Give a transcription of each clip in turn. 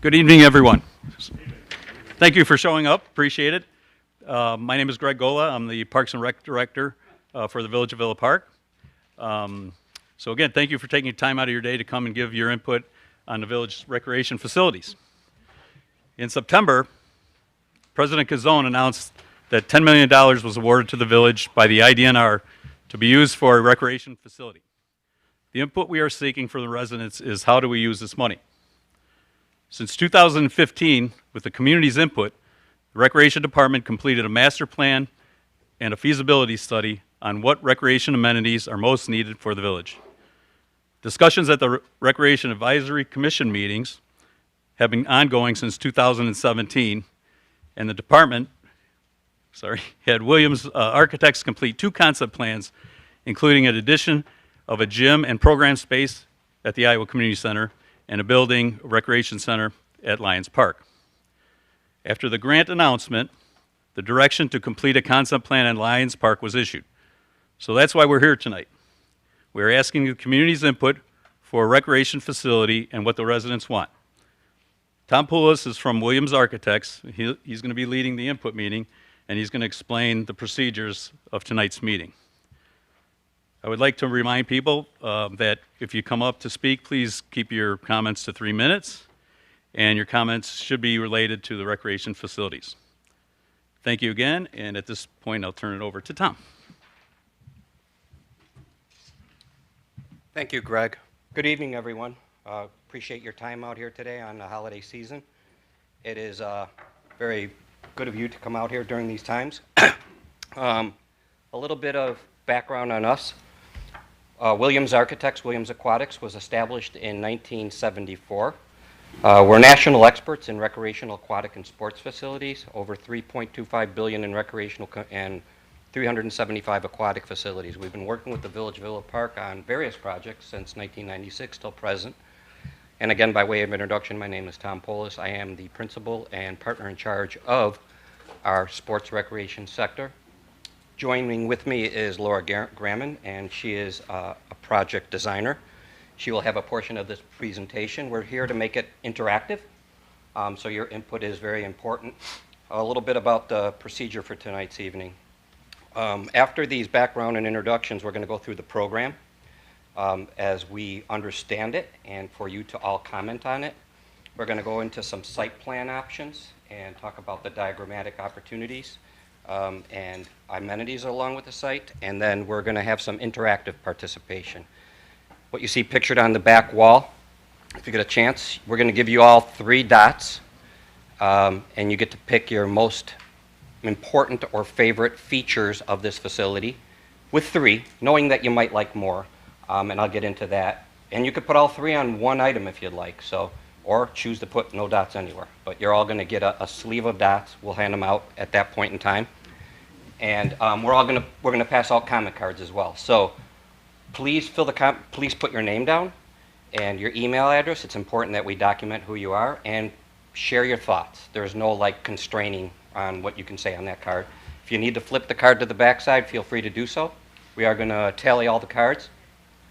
Good evening, everyone. Thank you for showing up. Appreciate it. My name is Greg Gola. I'm the Parks and Rec Director for the Village of Villa Park. So again, thank you for taking time out of your day to come and give your input on the village recreation facilities. In September, President Kazone announced that $10 million was awarded to the village by the IDNR to be used for a recreation facility. The input we are seeking from the residents is how do we use this money? Since 2015, with the community's input, the Recreation Department completed a master plan and a feasibility study on what recreation amenities are most needed for the village. Discussions at the Recreation Advisory Commission meetings have been ongoing since 2017, and the department had Williams Architects complete 2 concept plans, including an addition of a gym and program space at the Iowa Community Center and a building recreation center at Lions Park. After the grant announcement, the direction to complete a concept plan at Lions Park was issued. So that's why we're here tonight. We're asking the community's input for a recreation facility and what the residents want. Tom Poulos is from Williams Architects. He's going to be leading the input meeting, and he's going to explain the procedures of tonight's meeting. I would like to remind people that if you come up to speak, please keep your comments to 3 minutes, and your comments should be related to the recreation facilities. Thank you again, and at this point, I'll turn it over to Tom. Thank you, Greg. Good evening, everyone. Appreciate your time out here today on the holiday season. It is very good of you to come out here during these times. A little bit of background on us. Williams Architects, Williams Aquatics was established in 1974. We're national experts in recreational, aquatic, and sports facilities, over $3.25 billion in recreational and 375 aquatic facilities. We've been working with the Village of Villa Park on various projects since 1996 till present. And again, by way of introduction, my name is Tom Poulos. I am the principal and partner in charge of our sports recreation sector. Joining with me is Laura Gramman, and she is a project designer. She will have a portion of this presentation. We're here to make it interactive, so your input is very important. A little bit about the procedure for tonight's evening. After these background and introductions, we're going to go through the program as we understand it and for you to all comment on it. We're going to go into some site plan options and talk about the diagrammatic opportunities and amenities along with the site, and then we're going to have some interactive participation. What you see pictured on the back wall, if you get a chance, we're going to give you all 3 dots, and you get to pick your most important or favorite features of this facility with 3, knowing that you might like more, and I'll get into that. And you could put all 3 on one item if you'd like, or choose to put no dots anywhere. But you're all going to get a sleeve of dots. We'll hand them out at that point in time. And we're going to pass out comment cards as well. So please please put your name down and your email address. It's important that we document who you are and share your thoughts. There's no constraining on what you can say on that card. If you need to flip the card to the back side, feel free to do so. We are going to tally all the cards.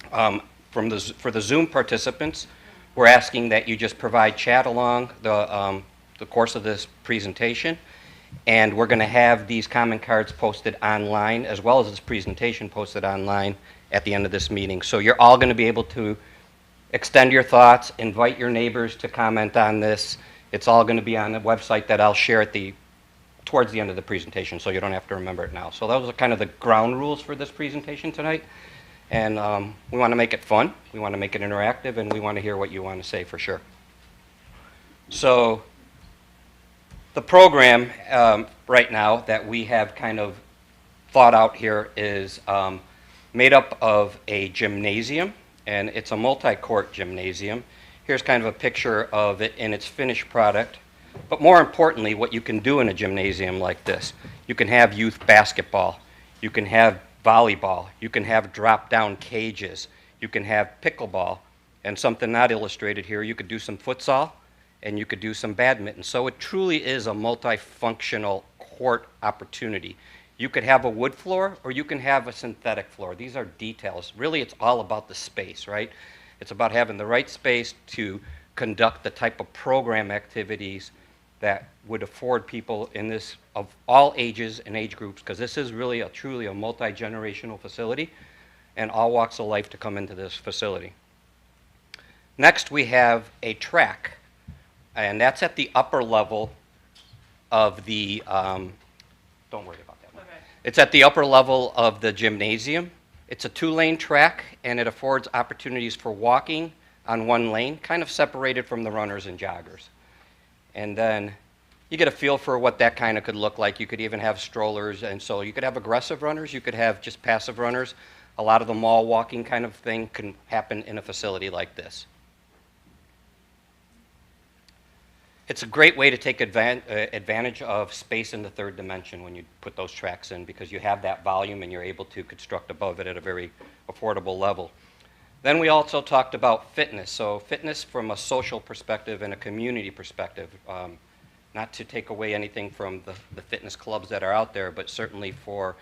For the Zoom participants, we're asking that you just provide chat along the course of this presentation, and we're going to have these comment cards posted online as well as this presentation posted online at the end of this meeting. So you're all going to be able to extend your thoughts, invite your neighbors to comment on this. It's all going to be on the website that I'll share towards the end of the presentation, so you don't have to remember it now. So those are kind of the ground rules for this presentation tonight. And we want to make it fun, we want to make it interactive, and we want to hear what you want to say for sure. So the program right now that we have kind of thought out here is made up of a gymnasium, and it's a multi-court gymnasium. Here's kind of a picture of it in its finished product. But more importantly, what you can do in a gymnasium like this, you can have youth basketball, you can have volleyball, you can have drop-down cages, you can have pickleball, and something not illustrated here, you could do some futsal, and you could do some badminton. So it truly is a multifunctional court opportunity. You could have a wood floor, or you can have a synthetic floor. These are details. Really, it's all about the space, right? It's about having the right space to conduct the type of program activities that would afford people in this, of all ages and age groups, because this is really truly a multi-generational facility, and all walks of life to come into this facility. Next, we have a track, and that's at the upper level of the, don't worry about that one. Okay. It's at the upper level of the gymnasium. It's a 2-lane track, and it affords opportunities for walking on 1 lane, kind of separated from the runners and joggers. And then you get a feel for what that kind of could look like. You could even have strollers, and so you could have aggressive runners, you could have just passive runners. A lot of the mall walking kind of thing can happen in a facility like this. It's a great way to take advantage of space in the 3rd dimension when you put those tracks in, because you have that volume and you're able to construct above it at a very affordable level. Then we also talked about fitness. So fitness from a social perspective and a community perspective. Not to take away anything from the fitness clubs that are out there, but certainly for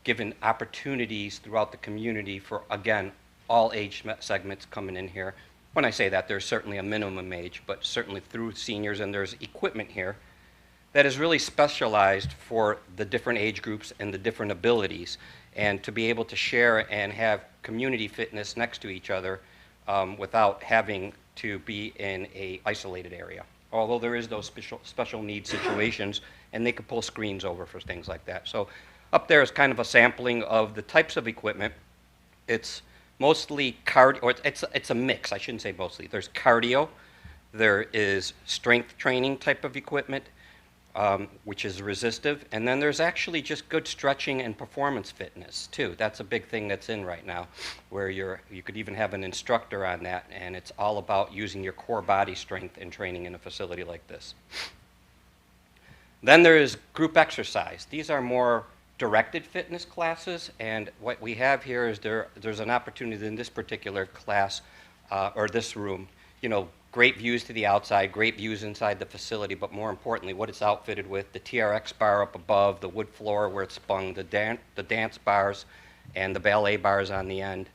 giving opportunities throughout the community for, again, all age segments coming in here. When I say that, there's certainly a minimum age, but certainly through seniors, and there's equipment here that is really specialized for the different age groups and the different abilities, and to be able to share and have community fitness next to each other without having to be in an isolated area. Although there is those special needs situations, and they could pull screens over for things like that. So up there is kind of a sampling of the types of equipment. It's mostly cardio, or it's a mix, I shouldn't say mostly. There's cardio, there is strength training type of equipment, which is resistive, and then there's actually just good stretching and performance fitness too. That's a big thing that's in right now, where you could even have an instructor on that, and it's all about using your core body strength and training in a facility like this. Then there is group exercise. These are more directed fitness classes, and what we have here is there's an opportunity in this particular class, or this room, great views to the outside, great views inside the facility, but more importantly, what it's outfitted with, the TRX bar up above, the wood floor where it's spun, the dance bars, and the ballet bars on the end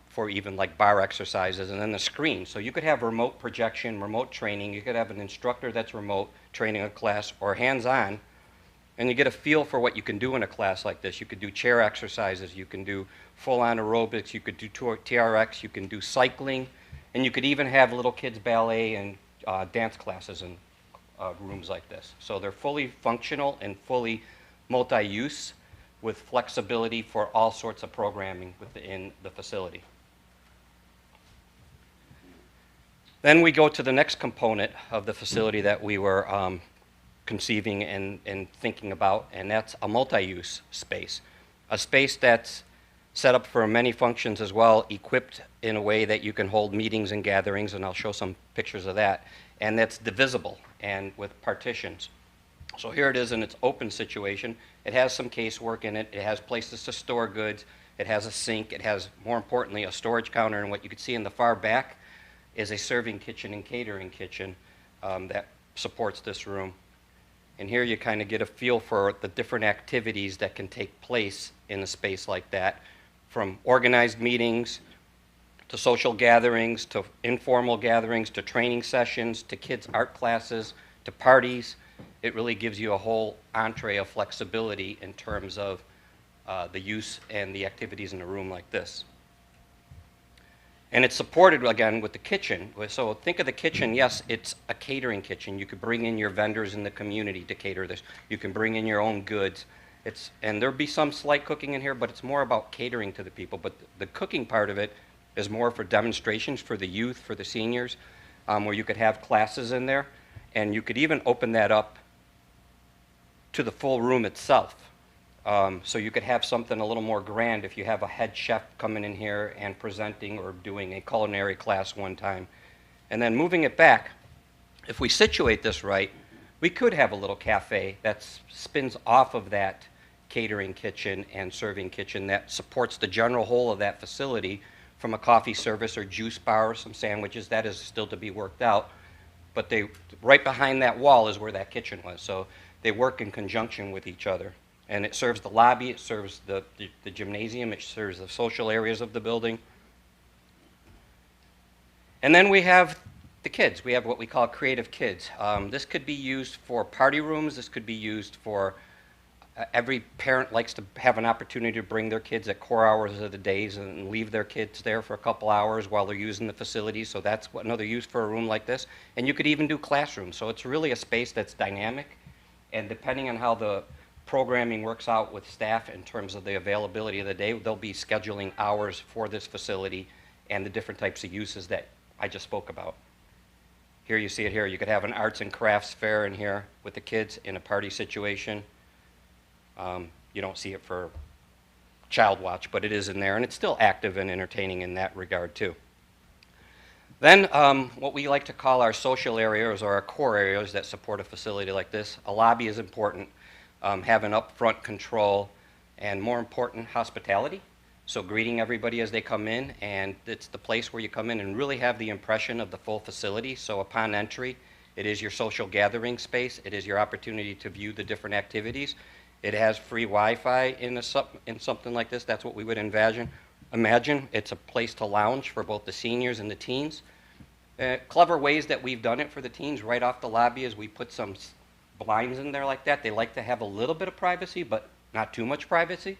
for even like bar exercises, and then the screen. So you could have remote projection, remote training, you could have an instructor that's remote training a class, or hands-on, and you get a feel for what you can do in a class like this. You could do chair exercises, you can do full-on aerobics, you could do TRX, you can do cycling, and you could even have little kids ballet and dance classes in rooms like this. So they're fully functional and fully multi-use with flexibility for all sorts of programming within the facility. Then we go to the next component of the facility that we were conceiving and thinking about, and that's a multi-use space. A space that's set up for many functions as well, equipped in a way that you can hold meetings and gatherings, and I'll show some pictures of that, and that's divisible and with partitions. So here it is in its open situation. It has some casework in it, it has places to store goods, it has a sink, it has, more importantly, a storage counter, and what you can see in the far back is a serving kitchen and catering kitchen that supports this room. And here you kind of get a feel for the different activities that can take place in a space like that, from organized meetings, to social gatherings, to informal gatherings, to training sessions, to kids' art classes, to parties. It really gives you a whole entree of flexibility in terms of the use and the activities in a room like this. And it's supported, again, with the kitchen. So think of the kitchen, yes, it's a catering kitchen. You could bring in your vendors in the community to cater this. You can bring in your own goods. And there'll be some slight cooking in here, but it's more about catering to the people. But the cooking part of it is more for demonstrations for the youth, for the seniors, where you could have classes in there. And you could even open that up to the full room itself. So you could have something a little more grand if you have a head chef coming in here and presenting or doing a culinary class one time. And then moving it back, if we situate this right, we could have a little cafe that spins off of that catering kitchen and serving kitchen that supports the general whole of that facility, from a coffee service or juice bar or some sandwiches. That is still to be worked out. But right behind that wall is where that kitchen was. So they work in conjunction with each other. And it serves the lobby, it serves the gymnasium, it serves the social areas of the building. And then we have the kids. We have what we call creative kids. This could be used for party rooms. This could be used for every parent likes to have an opportunity to bring their kids at core hours of the days and leave their kids there for a couple hours while they're using the facility. So that's another use for a room like this. And you could even do classrooms. So it's really a space that's dynamic. And depending on how the programming works out with staff in terms of the availability of the day, they'll be scheduling hours for this facility and the different types of uses that I just spoke about. Here you see it here. You could have an arts and crafts fair in here with the kids in a party situation. You don't see it for child watch, but it is in there, and it's still active and entertaining in that regard too. Then what we like to call our social areas or our core areas that support a facility like this. A lobby is important. Having upfront control, and more important, hospitality. So greeting everybody as they come in, and it's the place where you come in and really have the impression of the full facility. So upon entry, it is your social gathering space. It is your opportunity to view the different activities. It has free Wi-Fi in something like this. That's what we would envision. It's a place to lounge for both the seniors and the teens. Clever ways that we've done it for the teens right off the lobby is we put some blinds in there like that. They like to have a little bit of privacy, but not too much privacy.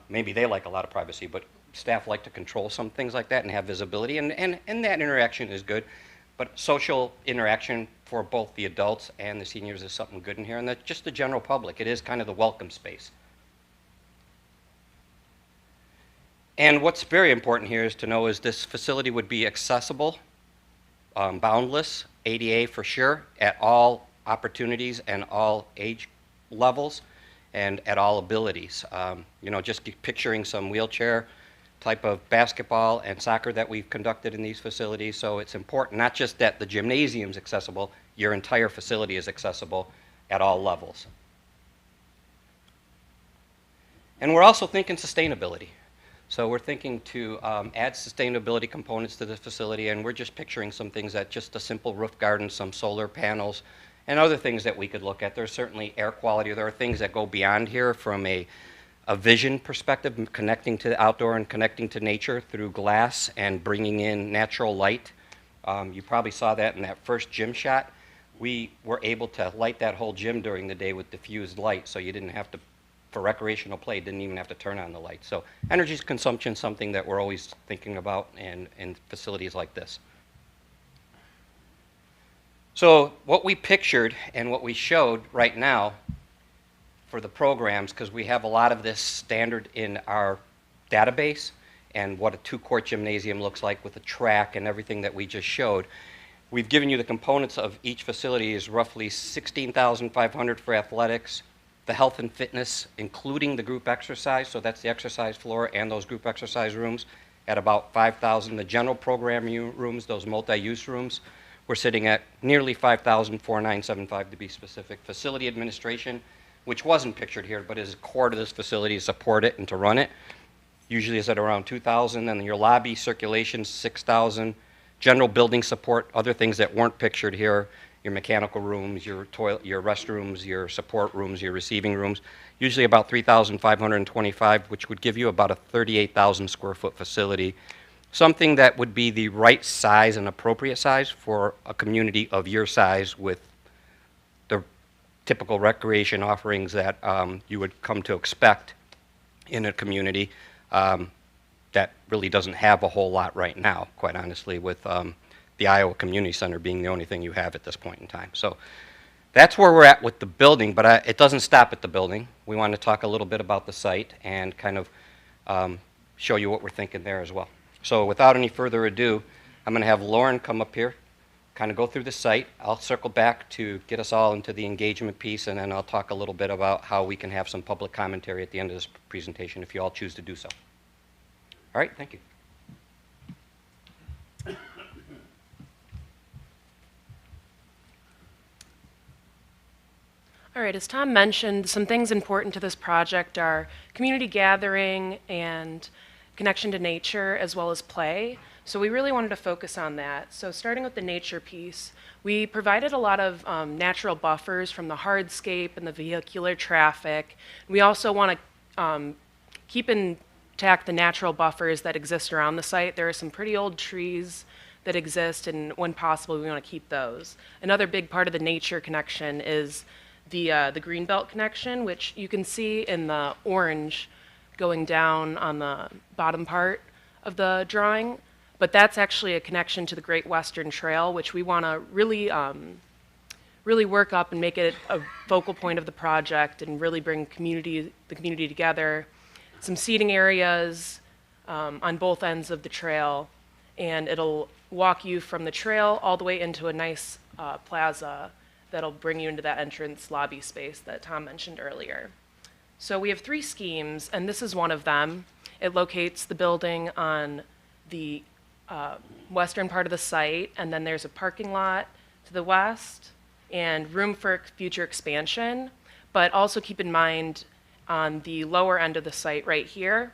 Maybe they like a lot of privacy, but staff like to control some things like that and have visibility, and that interaction is good. But social interaction for both the adults and the seniors is something good in here, and just the general public. It is kind of the welcome space. And what's very important here is to know is this facility would be accessible, boundless, ADA for sure, at all opportunities and all age levels and at all abilities. Just picturing some wheelchair type of basketball and soccer that we've conducted in these facilities. So it's important not just that the gymnasium's accessible, your entire facility is accessible at all levels. And we're also thinking sustainability. So we're thinking to add sustainability components to the facility, and we're just picturing some things that just a simple roof garden, some solar panels, and other things that we could look at. There's certainly air quality. There are things that go beyond here from a vision perspective, connecting to the outdoor and connecting to nature through glass and bringing in natural light. You probably saw that in that first gym shot. We were able to light that whole gym during the day with diffused light, so you didn't have to, for recreational play, didn't even have to turn on the light. So energy consumption is something that we're always thinking about in facilities like this. So what we pictured and what we showed right now for the programs, because we have a lot of this standard in our database and what a two-court gymnasium looks like with a track and everything that we just showed. We've given you the components of each facility is roughly $16,500 for athletics, the health and fitness, including the group exercise, so that's the exercise floor and those group exercise rooms, at about $5,000. The general program rooms, those multi-use rooms, we're sitting at nearly $5,497.5 to be specific. Facility administration, which wasn't pictured here, but is core to this facility to support it and to run it, usually is at around $2,000. And your lobby circulation, $6,000. General building support, other things that weren't pictured here, your mechanical rooms, your toilet, your restrooms, your support rooms, your receiving rooms, usually about $3,525, which would give you about a 38,000 square foot facility. Something that would be the right size and appropriate size for a community of your size with the typical recreation offerings that you would come to expect in a community that really doesn't have a whole lot right now, quite honestly, with the Iowa Community Center being the only thing you have at this point in time. So that's where we're at with the building, but it doesn't stop at the building. We want to talk a little bit about the site and kind of show you what we're thinking there as well. So without any further ado, I'm going to have Lauren come up here, kind of go through the site. I'll circle back to get us all into the engagement piece, and then I'll talk a little bit about how we can have some public commentary at the end of this presentation if you all choose to do so. All right, thank you. All right, as Tom mentioned, some things important to this project are community gathering and connection to nature as well as play. So we really wanted to focus on that. So starting with the nature piece, we provided a lot of natural buffers from the hardscape and the vehicular traffic. We also want to keep intact the natural buffers that exist around the site. There are some pretty old trees that exist, and when possible, we want to keep those. Another big part of the nature connection is the Greenbelt connection, which you can see in the orange going down on the bottom part of the drawing. But that's actually a connection to the Great Western Trail, which we want to really, really work up and make it a focal point of the project and really bring the community together. Some seating areas on both ends of the trail, and it'll walk you from the trail all the way into a nice plaza that'll bring you into that entrance lobby space that Tom mentioned earlier. So we have 3 schemes, and this is one of them. It locates the building on the western part of the site, and then there's a parking lot to the west and room for future expansion. But also keep in mind, on the lower end of the site right here,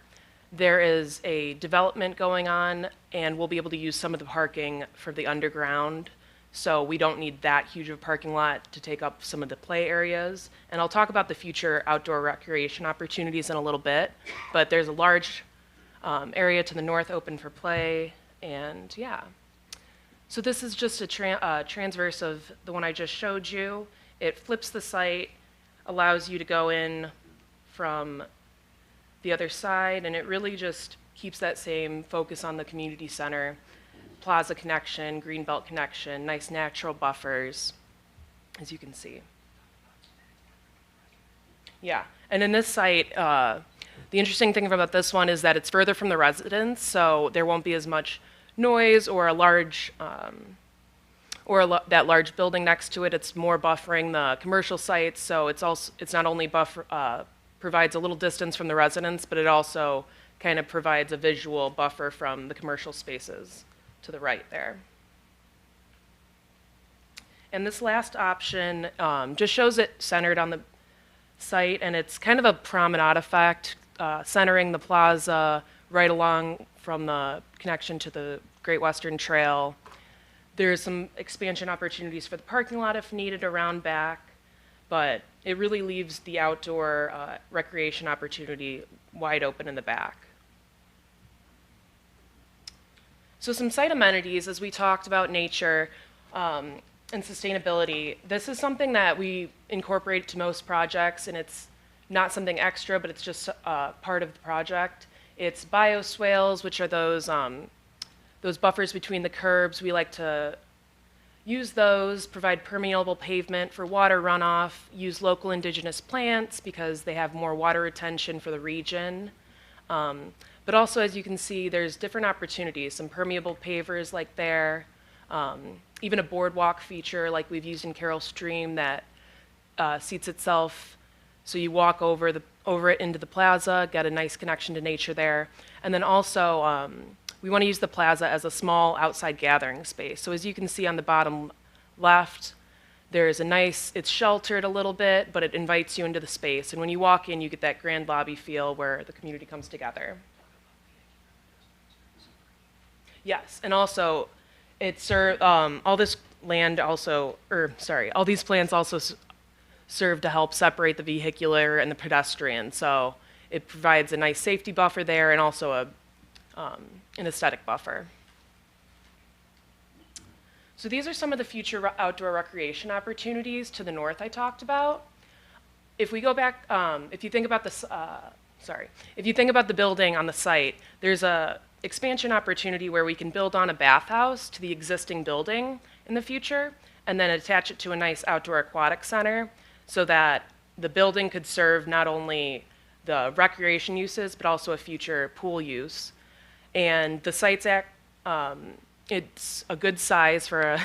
there is a development going on, and we'll be able to use some of the parking for the underground. So we don't need that huge of a parking lot to take up some of the play areas. And I'll talk about the future outdoor recreation opportunities in a little bit, but there's a large area to the north open for play, and yeah. So this is just a transverse of the one I just showed you. It flips the site, allows you to go in from the other side, and it really just keeps that same focus on the community center. Plaza connection, Greenbelt connection, nice natural buffers, as you can see. Yeah, and in this site, the interesting thing about this one is that it's further from the residents, so there won't be as much noise or a large, that large building next to it. It's more buffering the commercial sites, so it's not only provides a little distance from the residents, but it also kind of provides a visual buffer from the commercial spaces to the right there. And this last option just shows it centered on the site, and it's kind of a promenade effect, centering the plaza right along from the connection to the Great Western Trail. There's some expansion opportunities for the parking lot if needed around back, but it really leaves the outdoor recreation opportunity wide open in the back. So some site amenities, as we talked about nature and sustainability, this is something that we incorporate to most projects, and it's not something extra, but it's just part of the project. It's bioswales, which are those buffers between the curbs. We like to use those, provide permeable pavement for water runoff, use local indigenous plants because they have more water retention for the region. But also, as you can see, there's different opportunities, some permeable pavers like there, even a boardwalk feature like we've used in Carroll Stream that seats itself so you walk over it into the plaza, get a nice connection to nature there. And then also, we want to use the plaza as a small outside gathering space. So as you can see on the bottom left, there's it's sheltered a little bit, but it invites you into the space. And when you walk in, you get that grand lobby feel where the community comes together. Yes, and also, all this land also, all these plants also serve to help separate the vehicular and the pedestrian. So it provides a nice safety buffer there and also an aesthetic buffer. So these are some of the future outdoor recreation opportunities to the north I talked about. If we go back, if you think about if you think about the building on the site, there's a expansion opportunity where we can build on a bathhouse to the existing building in the future and then attach it to a nice outdoor aquatic center so that the building could serve not only the recreation uses but also a future pool use. And the site's it's a good size for a,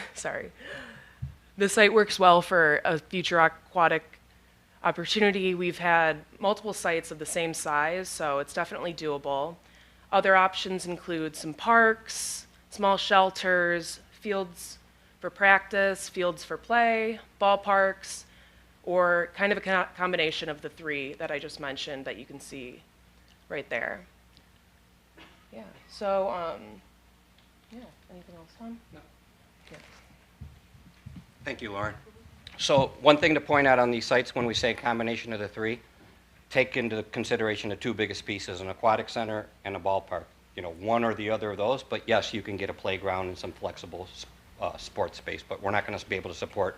the site works well for a future aquatic opportunity. We've had multiple sites of the same size, so it's definitely doable. Other options include some parks, small shelters, fields for practice, fields for play, ballparks, or kind of a combination of the 3 that I just mentioned that you can see right there. Yeah, so, anything else, Tom? No. Yeah. Thank you, Lauren. So one thing to point out on these sites when we say combination of the 3, take into consideration the 2 biggest pieces, an aquatic center and a ballpark. one or the other of those. But yes, you can get a playground and some flexible sports space, but we're not going to be able to support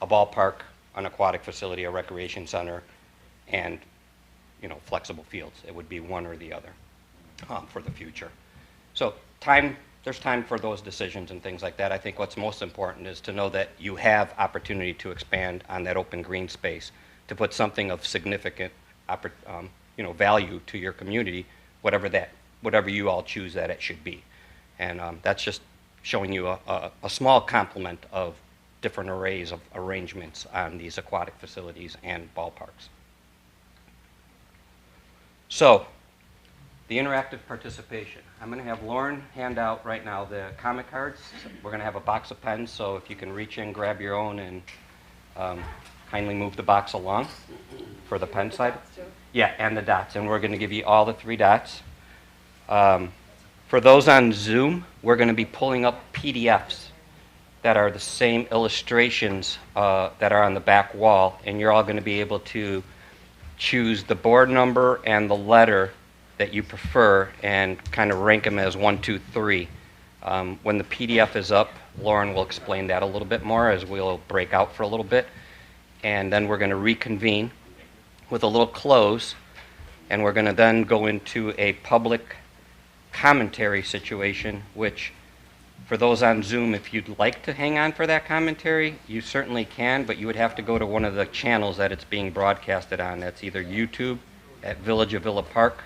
a ballpark, an aquatic facility, a recreation center, and flexible fields. It would be one or the other for the future. So there's time for those decisions and things like that. I think what's most important is to know that you have opportunity to expand on that open green space, to put something of significant value to your community, whatever you all choose that it should be. And that's just showing you a small complement of different arrays of arrangements on these aquatic facilities and ballparks. So, the interactive participation. I'm going to have Lauren hand out right now the comment cards. We're going to have a box of pens, so if you can reach in, grab your own, and kindly move the box along for the pen side. Yeah, and the dots. And we're going to give you all the 3 dots. For those on Zoom, we're going to be pulling up PDFs that are the same illustrations that are on the back wall, and you're all going to be able to choose the board number and the letter that you prefer and kind of rank them as 1, 2, 3. When the PDF is up, Lauren will explain that a little bit more as we'll break out for a little bit. And then we're going to reconvene with a little close, and we're going to then go into a public commentary situation, which for those on Zoom, if you'd like to hang on for that commentary, you certainly can, but you would have to go to one of the channels that it's being broadcasted on. That's either YouTube at Village of Villa Park,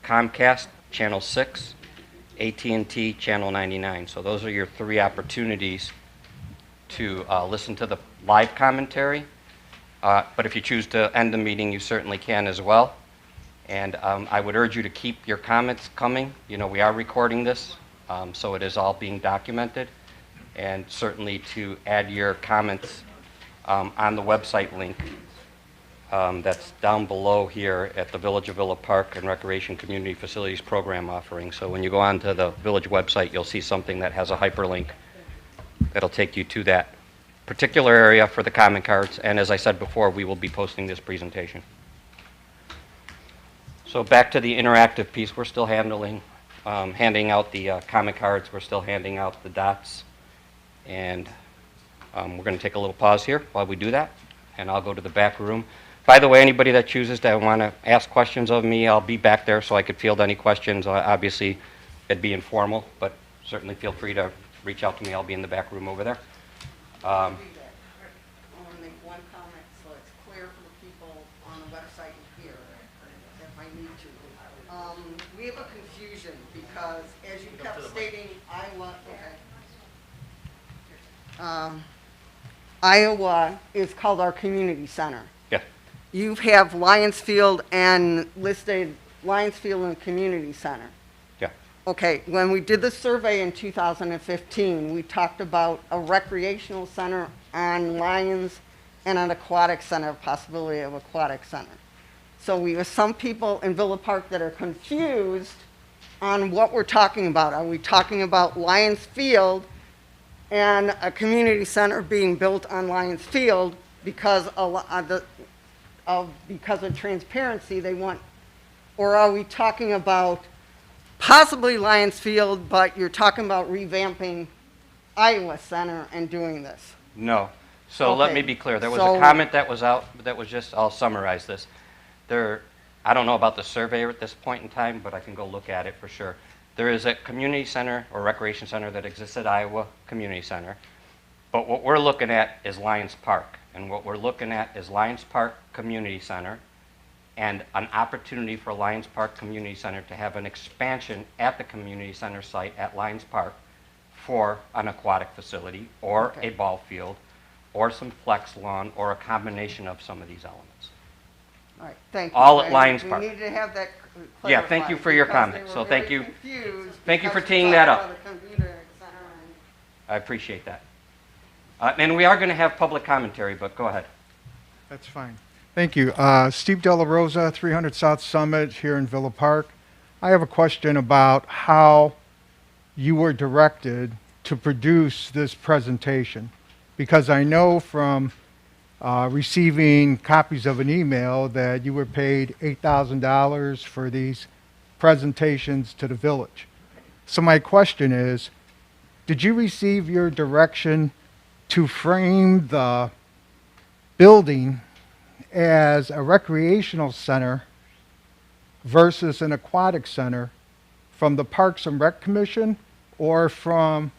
Comcast, Channel 6, AT&T, Channel 99. So those are your 3 opportunities to listen to the live commentary. But if you choose to end the meeting, you certainly can as well. And I would urge you to keep your comments coming. We are recording this, so it is all being documented. And certainly to add your comments on the website link that's down below here at the Village of Villa Park and Recreation Community Facilities Program offering. So when you go onto the Village website, you'll see something that has a hyperlink that'll take you to that particular area for the comment cards. And as I said before, we will be posting this presentation. So back to the interactive piece, we're still handing out the comment cards. We're still handing out the dots. And we're going to take a little pause here while we do that. And I'll go to the back room. By the way, anybody that chooses to want to ask questions of me, I'll be back there so I could field any questions. Obviously, it'd be informal, but certainly feel free to reach out to me. I'll be in the back room over there. I want to make one comment so it's clear for the people on the website and here, if I need to. We have a confusion because, as you kept stating, Iowa is called our community center. Yeah. You have Lions Field and listed Lions Field and Community Center. Yeah. Okay, when we did the survey in 2015, we talked about a recreational center on Lions and an aquatic center, possibility of aquatic center. So we have some people in Villa Park that are confused on what we're talking about. Are we talking about Lions Field and a community center being built on Lions Field because because of transparency they want, or are we talking about possibly Lions Field, but you're talking about revamping Iowa Center and doing this? No. So let Okay. me be clear. There was So- a comment that was out that was just, I'll summarize this. I don't know about the survey at this point in time, but I can go look at it for sure. There is a community center or recreation center that exists at Iowa Community Center. But what we're looking at is Lions Park. And what we're looking at is Lions Park Community Center and an opportunity for Lions Park Community Center to have an expansion at the community center site at Lions Park for an aquatic facility or Okay. a ball field or some flex lawn or a combination of some of these elements. All right, thank you. All at And Lions Park. We need to have that Yeah, thank you for your clarified comment. because So they were thank very you. confused Thank you for because we teeing talked that up. about a computer center and- I appreciate that. And we are going to have public commentary, but go ahead. That's fine. Thank you. Steve Della Rosa, 300 South Summit here in Villa Park. I have a question about how you were directed to produce this presentation, because I know from receiving copies of an email that you were paid $8,000 for these presentations to the village. So my question is, did you receive your direction to frame the building as a recreational center versus an aquatic center from the Parks and Rec Commission or from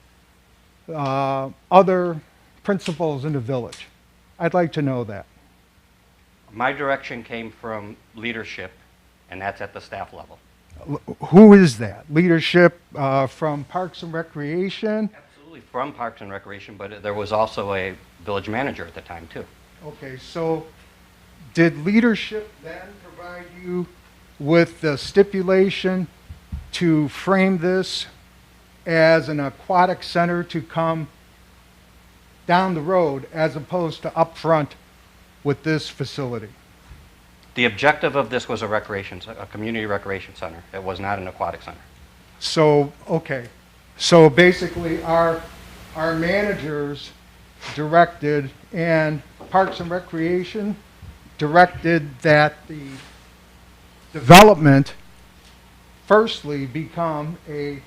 other principals in the village? I'd like to know that. My direction came from leadership, and that's at the staff level. Who is that? Leadership from Parks and Recreation? Absolutely from Parks and Recreation, but there was also a village manager at the time, too. Okay, so did leadership then provide you with the stipulation to frame this as an aquatic center to come down the road as opposed to up front with this facility? The objective of this was a community recreation center. It was not an aquatic center. So, okay. So basically our managers directed and Parks and Recreation directed that the development firstly become a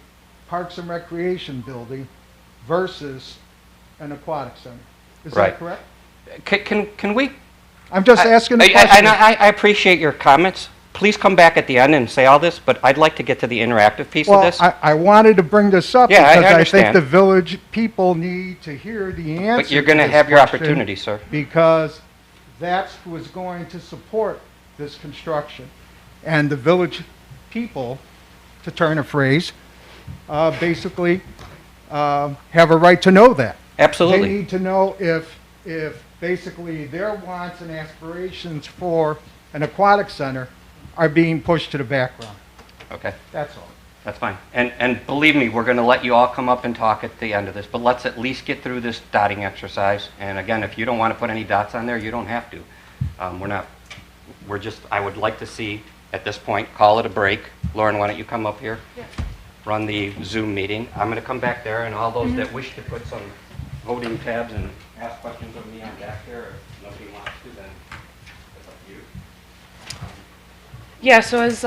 Parks and Recreation building versus an aquatic center. Is Right. that correct? Can we? I'm just asking a question. I appreciate your comments. Please come back at the end and say all this, but I'd like to get to the interactive piece of Well, this. I wanted to bring this up Yeah, I because I think understand. the village people need to hear the answer. But you're going to this have your question opportunity, sir. Because that's who is going to support this construction. And the village people, to turn a phrase, basically have a right to know that. Absolutely. They need to know if basically their wants and aspirations for an aquatic center are being pushed to the background. Okay, That's all. that's fine. And believe me, we're going to let you all come up and talk at the end of this, but let's at least get through this dotting exercise. And again, if you don't want to put any dots on there, you don't have to. I would like to see, at this point, call it a break. Lauren, why don't you come up here? Yeah. Run the Zoom meeting. I'm going to come back there, and all those that wish to put some voting tabs and ask questions of me on back there, if nobody wants to, then it's up to you. Yeah, so as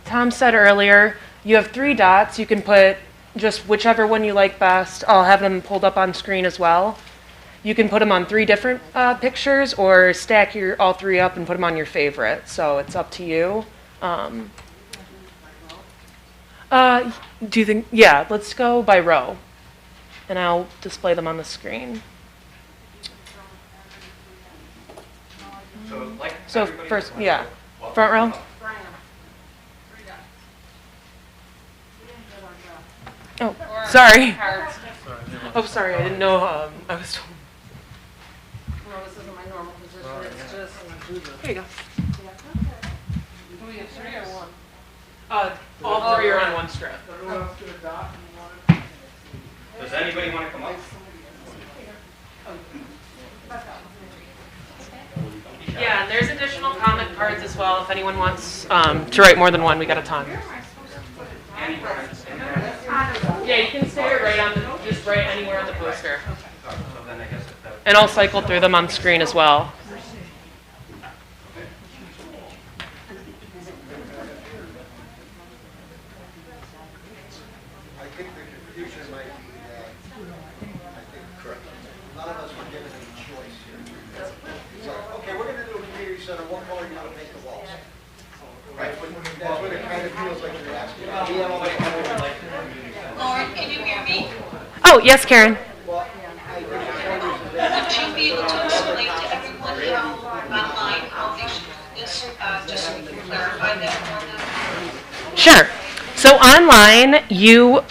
Tom said earlier, you have 3 dots. You can put just whichever one you like best. I'll have them pulled up on screen as well. You can put them on 3 different pictures or stack all 3 up and put them on your favorite. So it's up to you. Do you think, yeah, let's go by row. And I'll display them on the screen. So everybody first, just yeah, wants to- front row. Oh, sorry. Oh, sorry, I didn't know, I was told. No, this isn't my normal position, it's just. Here you go. All 3 are on one strip. Does anybody want to come up? Yeah, and there's additional comment cards as well if anyone wants to write more than one. We got a ton. Yeah, you can stay just right anywhere on the poster. And I'll cycle through them on screen as well. I think the confusion might be that, I think, correct. None of us were given any choice here. So, okay, we're gonna do a community center, what color you wanna paint the walls? Right, but that's what it kind of feels like you're asking. Lauren, can you hear me? Oh, yes, Karen. Well, I think the point is that. Would you be able to explain to everyone how online how they should do this, just so we can clarify that for them? Sure. So online, you,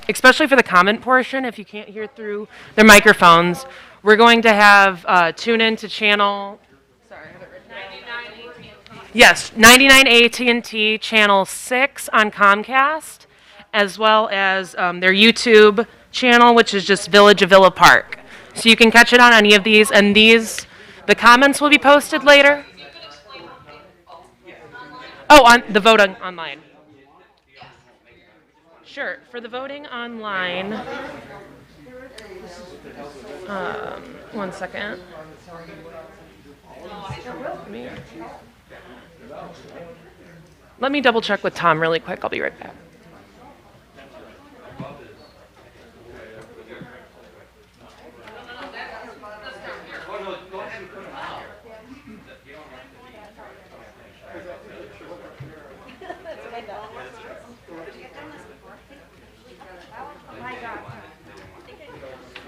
especially for the comment portion, if you can't hear through their microphones, we're going to have tune in to channel. Sorry, I have it written down. Yes, 99 AT&T channel 6 on Comcast, as well as their YouTube channel, which is just Village of Villa Park. So you can catch it on any of these, and the comments will be posted later. Oh, on the voting online. Sure. For the voting online, one second. Let me double check with Tom really quick. I'll be right back.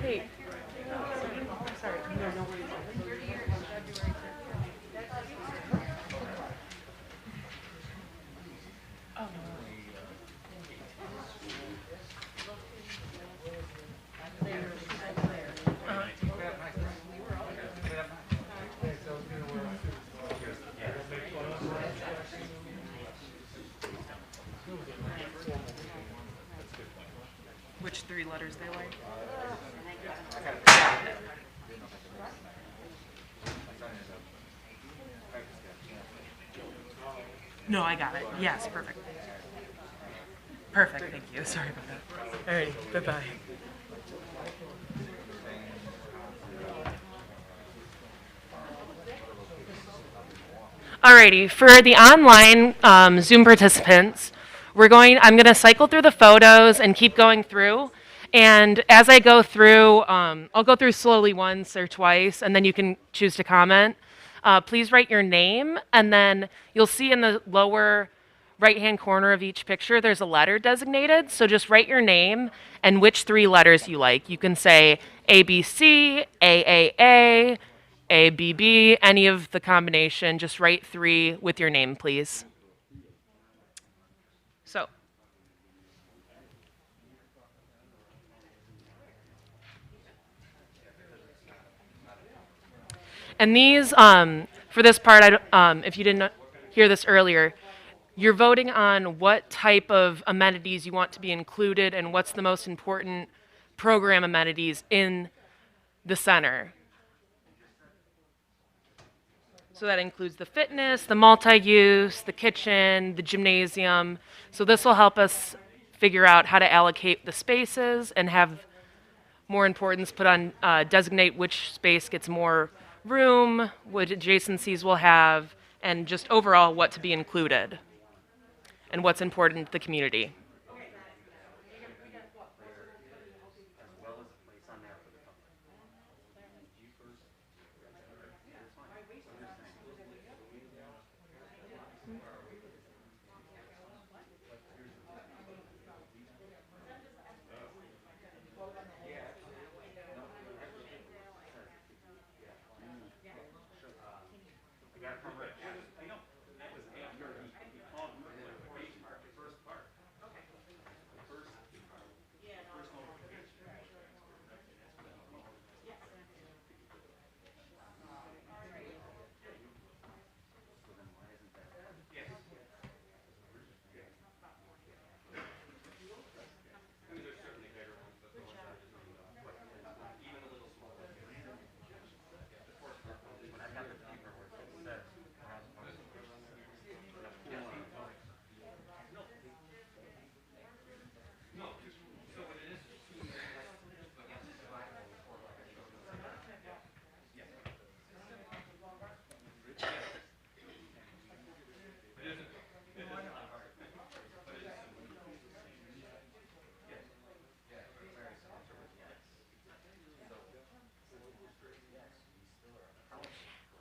Hey. Sorry. No worries. Which 3 letters they like? No, I got it. Yes, perfect. Perfect, thank you. Sorry about that. All right, bye-bye. Alrighty, for the online Zoom participants, I'm going to cycle through the photos and keep going through. And as I go through, I'll go through slowly once or twice, and then you can choose to comment. Please write your name, and then you'll see in the lower right-hand corner of each picture, there's a letter designated. So just write your name and which 3 letters you like. You can say ABC, AAA, ABB, any of the combination. Just write 3 with your name, please. So. And these, for this part, if you didn't hear this earlier, you're voting on what type of amenities you want to be included and what's the most important program amenities in the center. So that includes the fitness, the multi-use, the kitchen, the gymnasium. So this will help us figure out how to allocate the spaces and have more importance put on, designate which space gets more room, what adjacencies we'll have, and just overall what to be included and what's important to the community.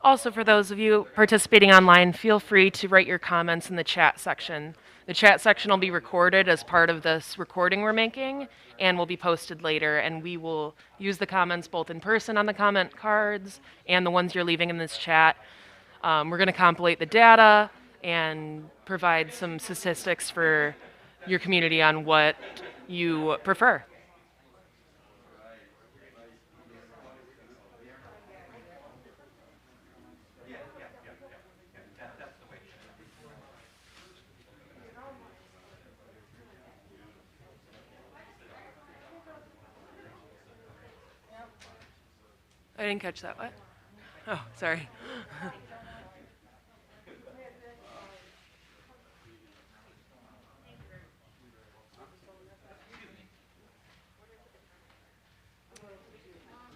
Also, for those of you participating online, feel free to write your comments in the chat section. The chat section will be recorded as part of this recording we're making and will be posted later, and we will use the comments both in person on the comment cards and the ones you're leaving in this chat. We're going to compilate the data and provide some statistics for your community on what you prefer. I didn't catch that. What? Oh, sorry.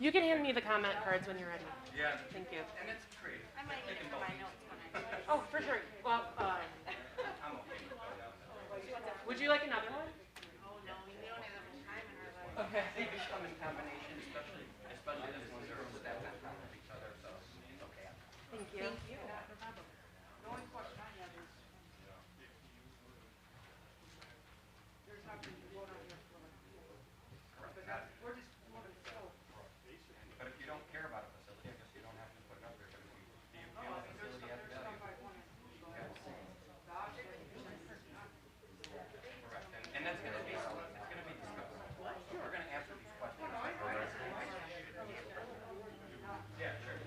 You can hand me the comment cards when you're ready. Yeah. Thank you. And it's free. I might need it for my notes when I. Oh, for sure. Well, Would you like another one? Okay. They do come in combination, especially this ones are stacked on top of each other, so it's okay. Thank you. But if you don't care about a facility, I guess you don't have to put it up there, but if you feel a facility has value. Correct, and that's gonna be, it's gonna be discussed. We're gonna answer these questions. Yeah, sure.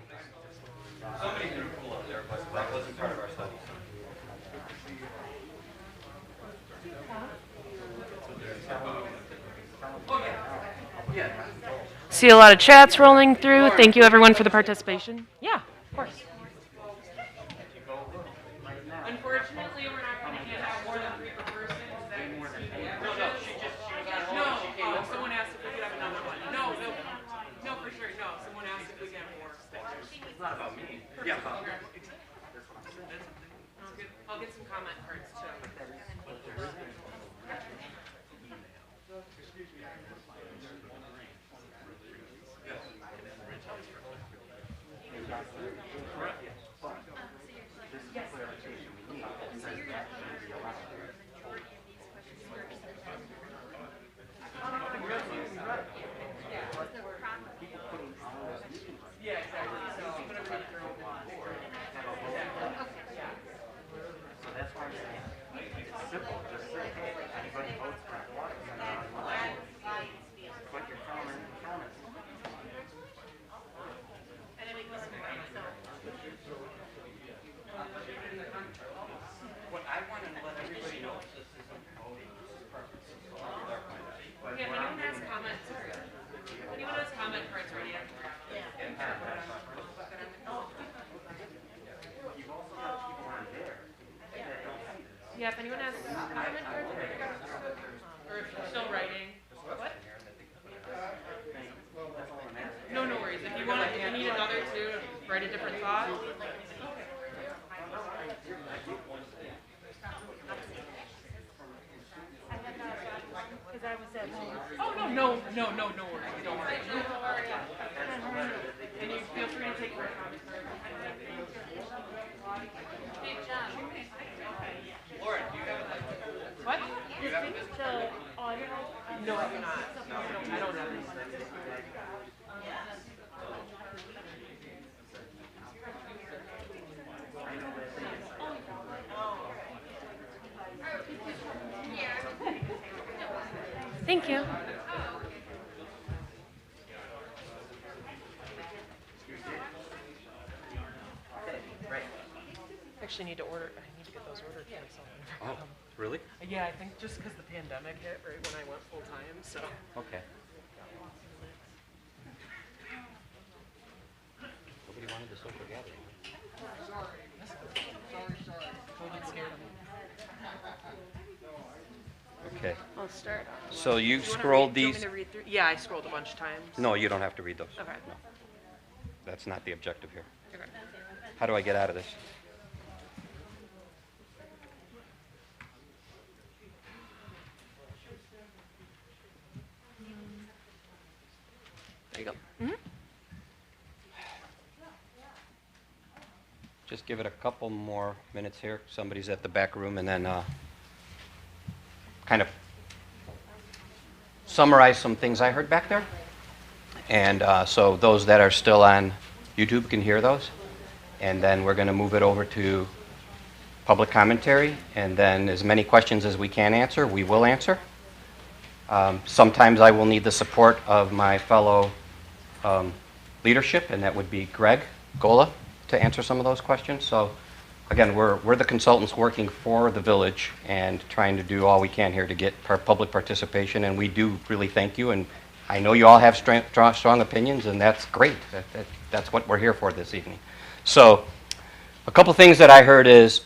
Somebody threw a pool up there, but that wasn't part of our study. See a lot of chats rolling through. Thank you everyone for the participation. Yeah, of course. Unfortunately, we're not going to hand out more than 3 per person. No, someone asked if we could have another one. No, for sure, no. Someone asked if we could have more. It's not about me. Yeah. I'll get some comment cards too. What I want to let everybody know is this isn't voting, this is preferences. So I'll do their point of view. But Yeah, if anyone has comments, anyone has comment cards ready, I can grab them. Yeah, if anyone has comment cards, or if you're still writing. What? No, no worries. If you want, if you need another too, to write a different thought. Oh, no worries. Don't worry. And you feel free to take my comments. Lauren, do you have a What? do you have a business? No, I do not. I don't have any. Thank you. Actually, need to order. I need to get those ordered for myself. Oh, really? Yeah, I think just because the pandemic hit right when I went full time, so. Okay. Nobody wanted the social gathering. COVID scared me. Okay. I'll start. So you Do you wanna scrolled read- do you want these? me to read through? Yeah, I scrolled a bunch of times. No, you don't have to read those. Okay. No. That's not the objective here. Okay. How do I get out of this? There you go. Just give it a couple more minutes here. Somebody's at the back room, and then kind of summarize some things I heard back there. And so those that are still on YouTube can hear those. And then we're going to move it over to public commentary. And then as many questions as we can answer, we will answer. Sometimes I will need the support of my fellow leadership, and that would be Greg Gola, to answer some of those questions. So again, we're the consultants working for the village and trying to do all we can here to get public participation, and we do really thank you. And I know you all have strong opinions, and that's great. That's what we're here for this evening. So a couple things that I heard is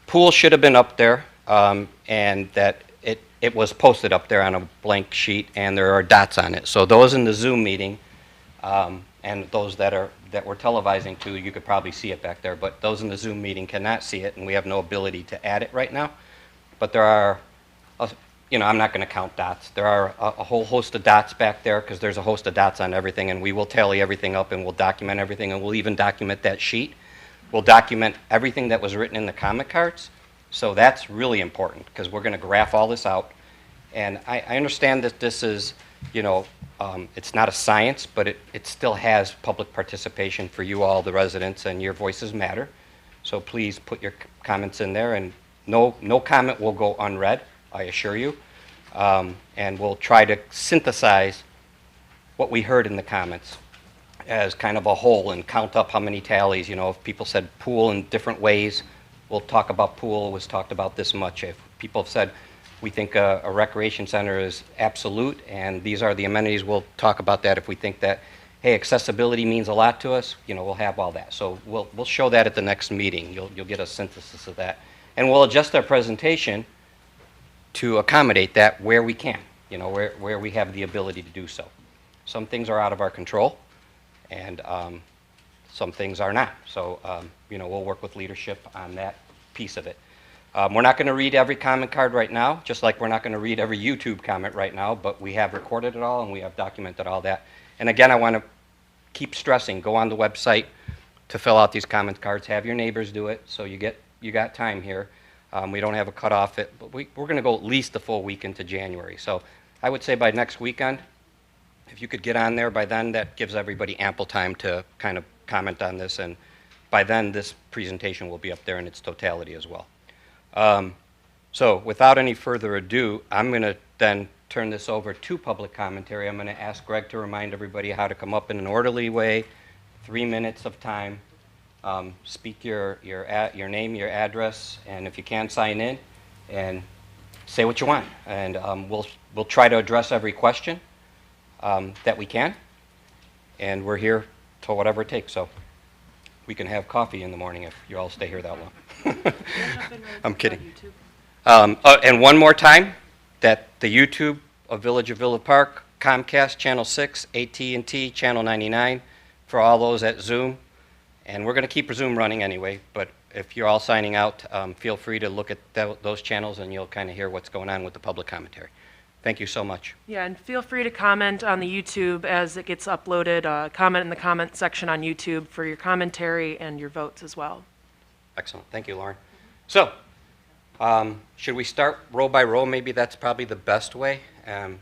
pool should have been up there, and that it was posted up there on a blank sheet, and there are dots on it. So those in the Zoom meeting, and those that we're televising to, you could probably see it back there, but those in the Zoom meeting cannot see it, and we have no ability to add it right now. But there are I'm not going to count dots. There are a whole host of dots back there because there's a host of dots on everything, and we will tally everything up and we'll document everything, and we'll even document that sheet. We'll document everything that was written in the comment cards. So that's really important because we're going to graph all this out. And I understand that this is, it's not a science, but it still has public participation for you all, the residents, and your voices matter. So please put your comments in there, and no comment will go unread, I assure you. And we'll try to synthesize what we heard in the comments as kind of a whole and count up how many tallies. If people said pool in different ways, we'll talk about pool was talked about this much. If people have said we think a recreation center is absolute and these are the amenities, we'll talk about that. If we think that, hey, accessibility means a lot to us, we'll have all that. So we'll show that at the next meeting. You'll get a synthesis of that. And we'll adjust our presentation to accommodate that where we can, where we have the ability to do so. Some things are out of our control, and some things are not. So, we'll work with leadership on that piece of it. We're not going to read every comment card right now, just like we're not going to read every YouTube comment right now, but we have recorded it all and we have documented all that. And again, I want to keep stressing, go on the website to fill out these comment cards, have your neighbors do it, so you got time here. We don't have a cutoff, but we're going to go at least a full week into January. So I would say by next weekend, if you could get on there by then, that gives everybody ample time to kind of comment on this, and by then this presentation will be up there in its totality as well. So without any further ado, I'm going to then turn this over to public commentary. I'm going to ask Greg to remind everybody how to come up in an orderly way, 3 minutes of time. Speak your name, your address, and if you can, sign in and say what you want. And we'll try to address every question that we can. And we're here till whatever it takes. So we can have coffee in the morning if you all stay here that long. I'm kidding. And one more time, that the YouTube of Village of Villa Park, Comcast Channel 6, AT&T Channel 99, for all those at Zoom. And we're going to keep Zoom running anyway, but if you're all signing out, feel free to look at those channels and you'll kind of hear what's going on with the public commentary. Thank you so much. Yeah, and feel free to comment on the YouTube as it gets uploaded. Comment in the comment section on YouTube for your commentary and your votes as well. Excellent. Thank you, Lauren. So, should we start row by row? Maybe that's probably the best way, and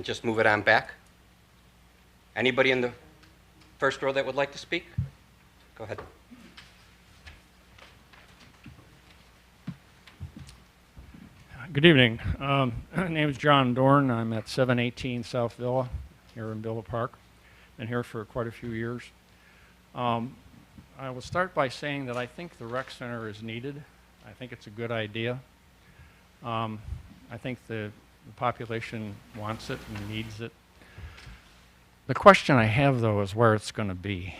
just move it on back. Anybody in the first row that would like to speak? Go ahead. Good evening. My name is John Dorn. I'm at 718 South Villa here in Villa Park. Been here for quite a few years. I will start by saying that I think the rec center is needed. I think it's a good idea. I think the population wants it and needs it. The question I have, though, is where it's going to be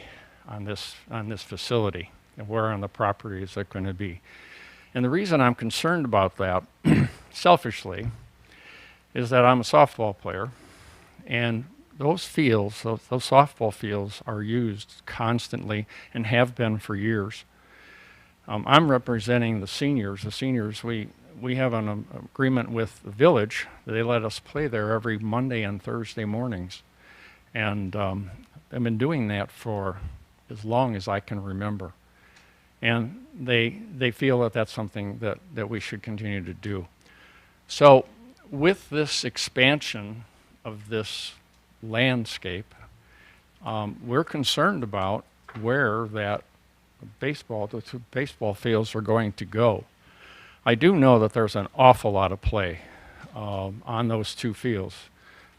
on this facility, and where on the property is it going to be. And the reason I'm concerned about that, selfishly, is that I'm a softball player, and those fields, those softball fields, are used constantly and have been for years. I'm representing the seniors. The seniors, we have an agreement with the village that they let us play there every Monday and Thursday mornings. And I've been doing that for as long as I can remember. And they feel that that's something that we should continue to do. So with this expansion of this landscape, we're concerned about where the two baseball fields are going to go. I do know that there's an awful lot of play on those two fields.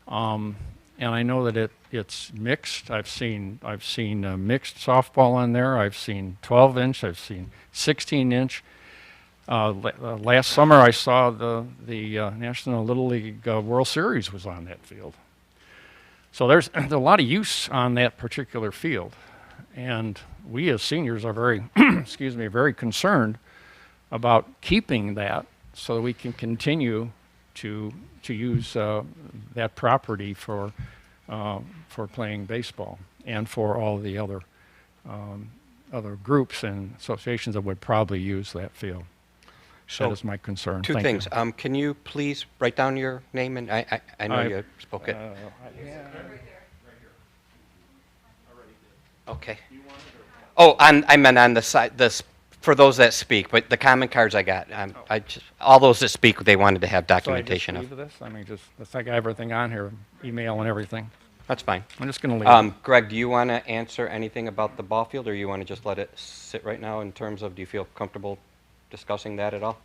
And I know that it's mixed. I've seen mixed softball on there. I've seen 12-inch. I've seen 16-inch. Last summer, I saw the National Little League World Series was on that field. So there's a lot of use on that particular field, and we as seniors are very, very concerned about keeping that so that we can continue to use that property for playing baseball and for all the other groups and associations that would probably use that field. So, That is my concern. two Thank things. You. Can you please write down your name? And I know you spoke it. Okay. Oh, I meant on the side, for those that speak, but the comment cards I got, all those that speak, they wanted to have documentation so I of. just leave this? I mean, it's like I got everything on here, email and everything. That's fine. I'm just going to leave it. Greg, do you want to answer anything about the ball field, or you want to just let it sit right now in terms of, do you feel comfortable discussing that at all?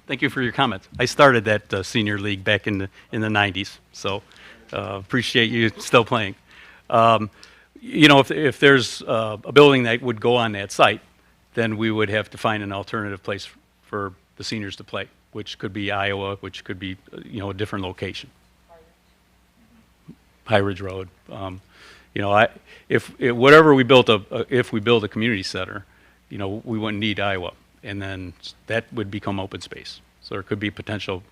Thank you for your comments. I started that senior league back in the 90s, so appreciate you still playing. You know, if there's a building that would go on that site, then we would have to find an alternative place for the seniors to play, which could be Iowa, which could be you know, a different location. High Ridge Road. You know, if we build a community center, you know, we wouldn't need Iowa, and then that would become open space. So there could be potential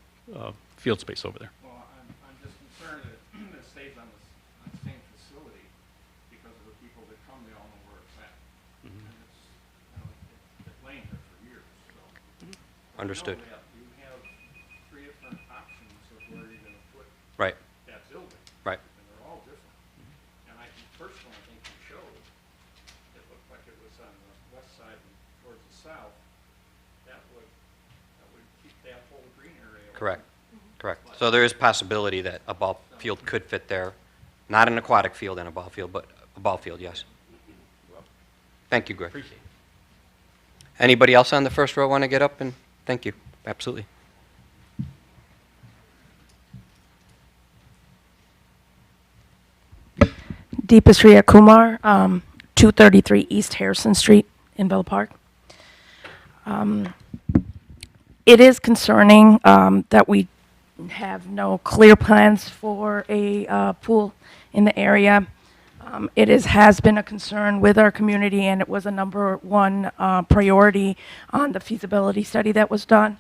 field space over there. Well, I'm just concerned that it stays on the same facility because of the people that come, they all know where it's at. And it's, you know, it's laying there for years, so. Understood. You have 3 different options of where you're going to put Right. that building. Right. And they're all different. And I personally think you showed, it looked like it was on the west side and towards the south. That would keep that whole green area. Correct. Correct. So there is possibility that a ball field could fit there, not an aquatic field and a ball field, but a ball field, yes. Thank you, Greg. Appreciate it. Anybody else on the first row want to get up and thank you? Absolutely. Deepasriya Kumar, 233 East Harrison Street in Villa Park. It is concerning that we have no clear plans for a pool in the area. Has been a concern with our community, and it was a #1 priority on the feasibility study that was done.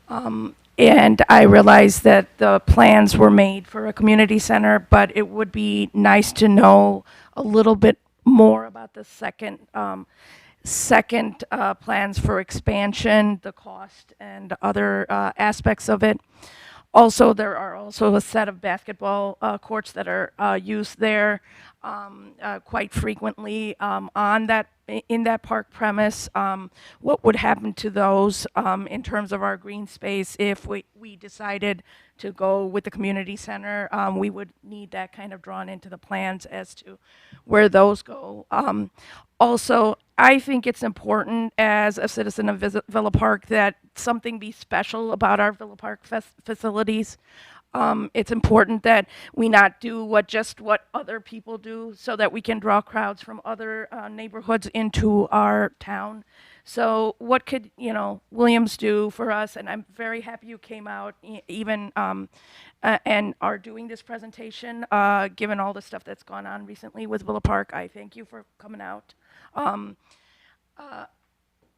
And I realize that the plans were made for a community center, but it would be nice to know a little bit more about the second plans for expansion, the cost, and other aspects of it. Also, there are also a set of basketball courts that are used there quite frequently in that park premise. What would happen to those in terms of our green space if we decided to go with the community center? We would need that kind of drawn into the plans as to where those go. Also, I think it's important as a citizen of Villa Park that something be special about our Villa Park facilities. It's important that we not do what other people do so that we can draw crowds from other neighborhoods into our town. So what could, Williams do for us? And I'm very happy you came out even and are doing this presentation, given all the stuff that's gone on recently with Villa Park. I thank you for coming out.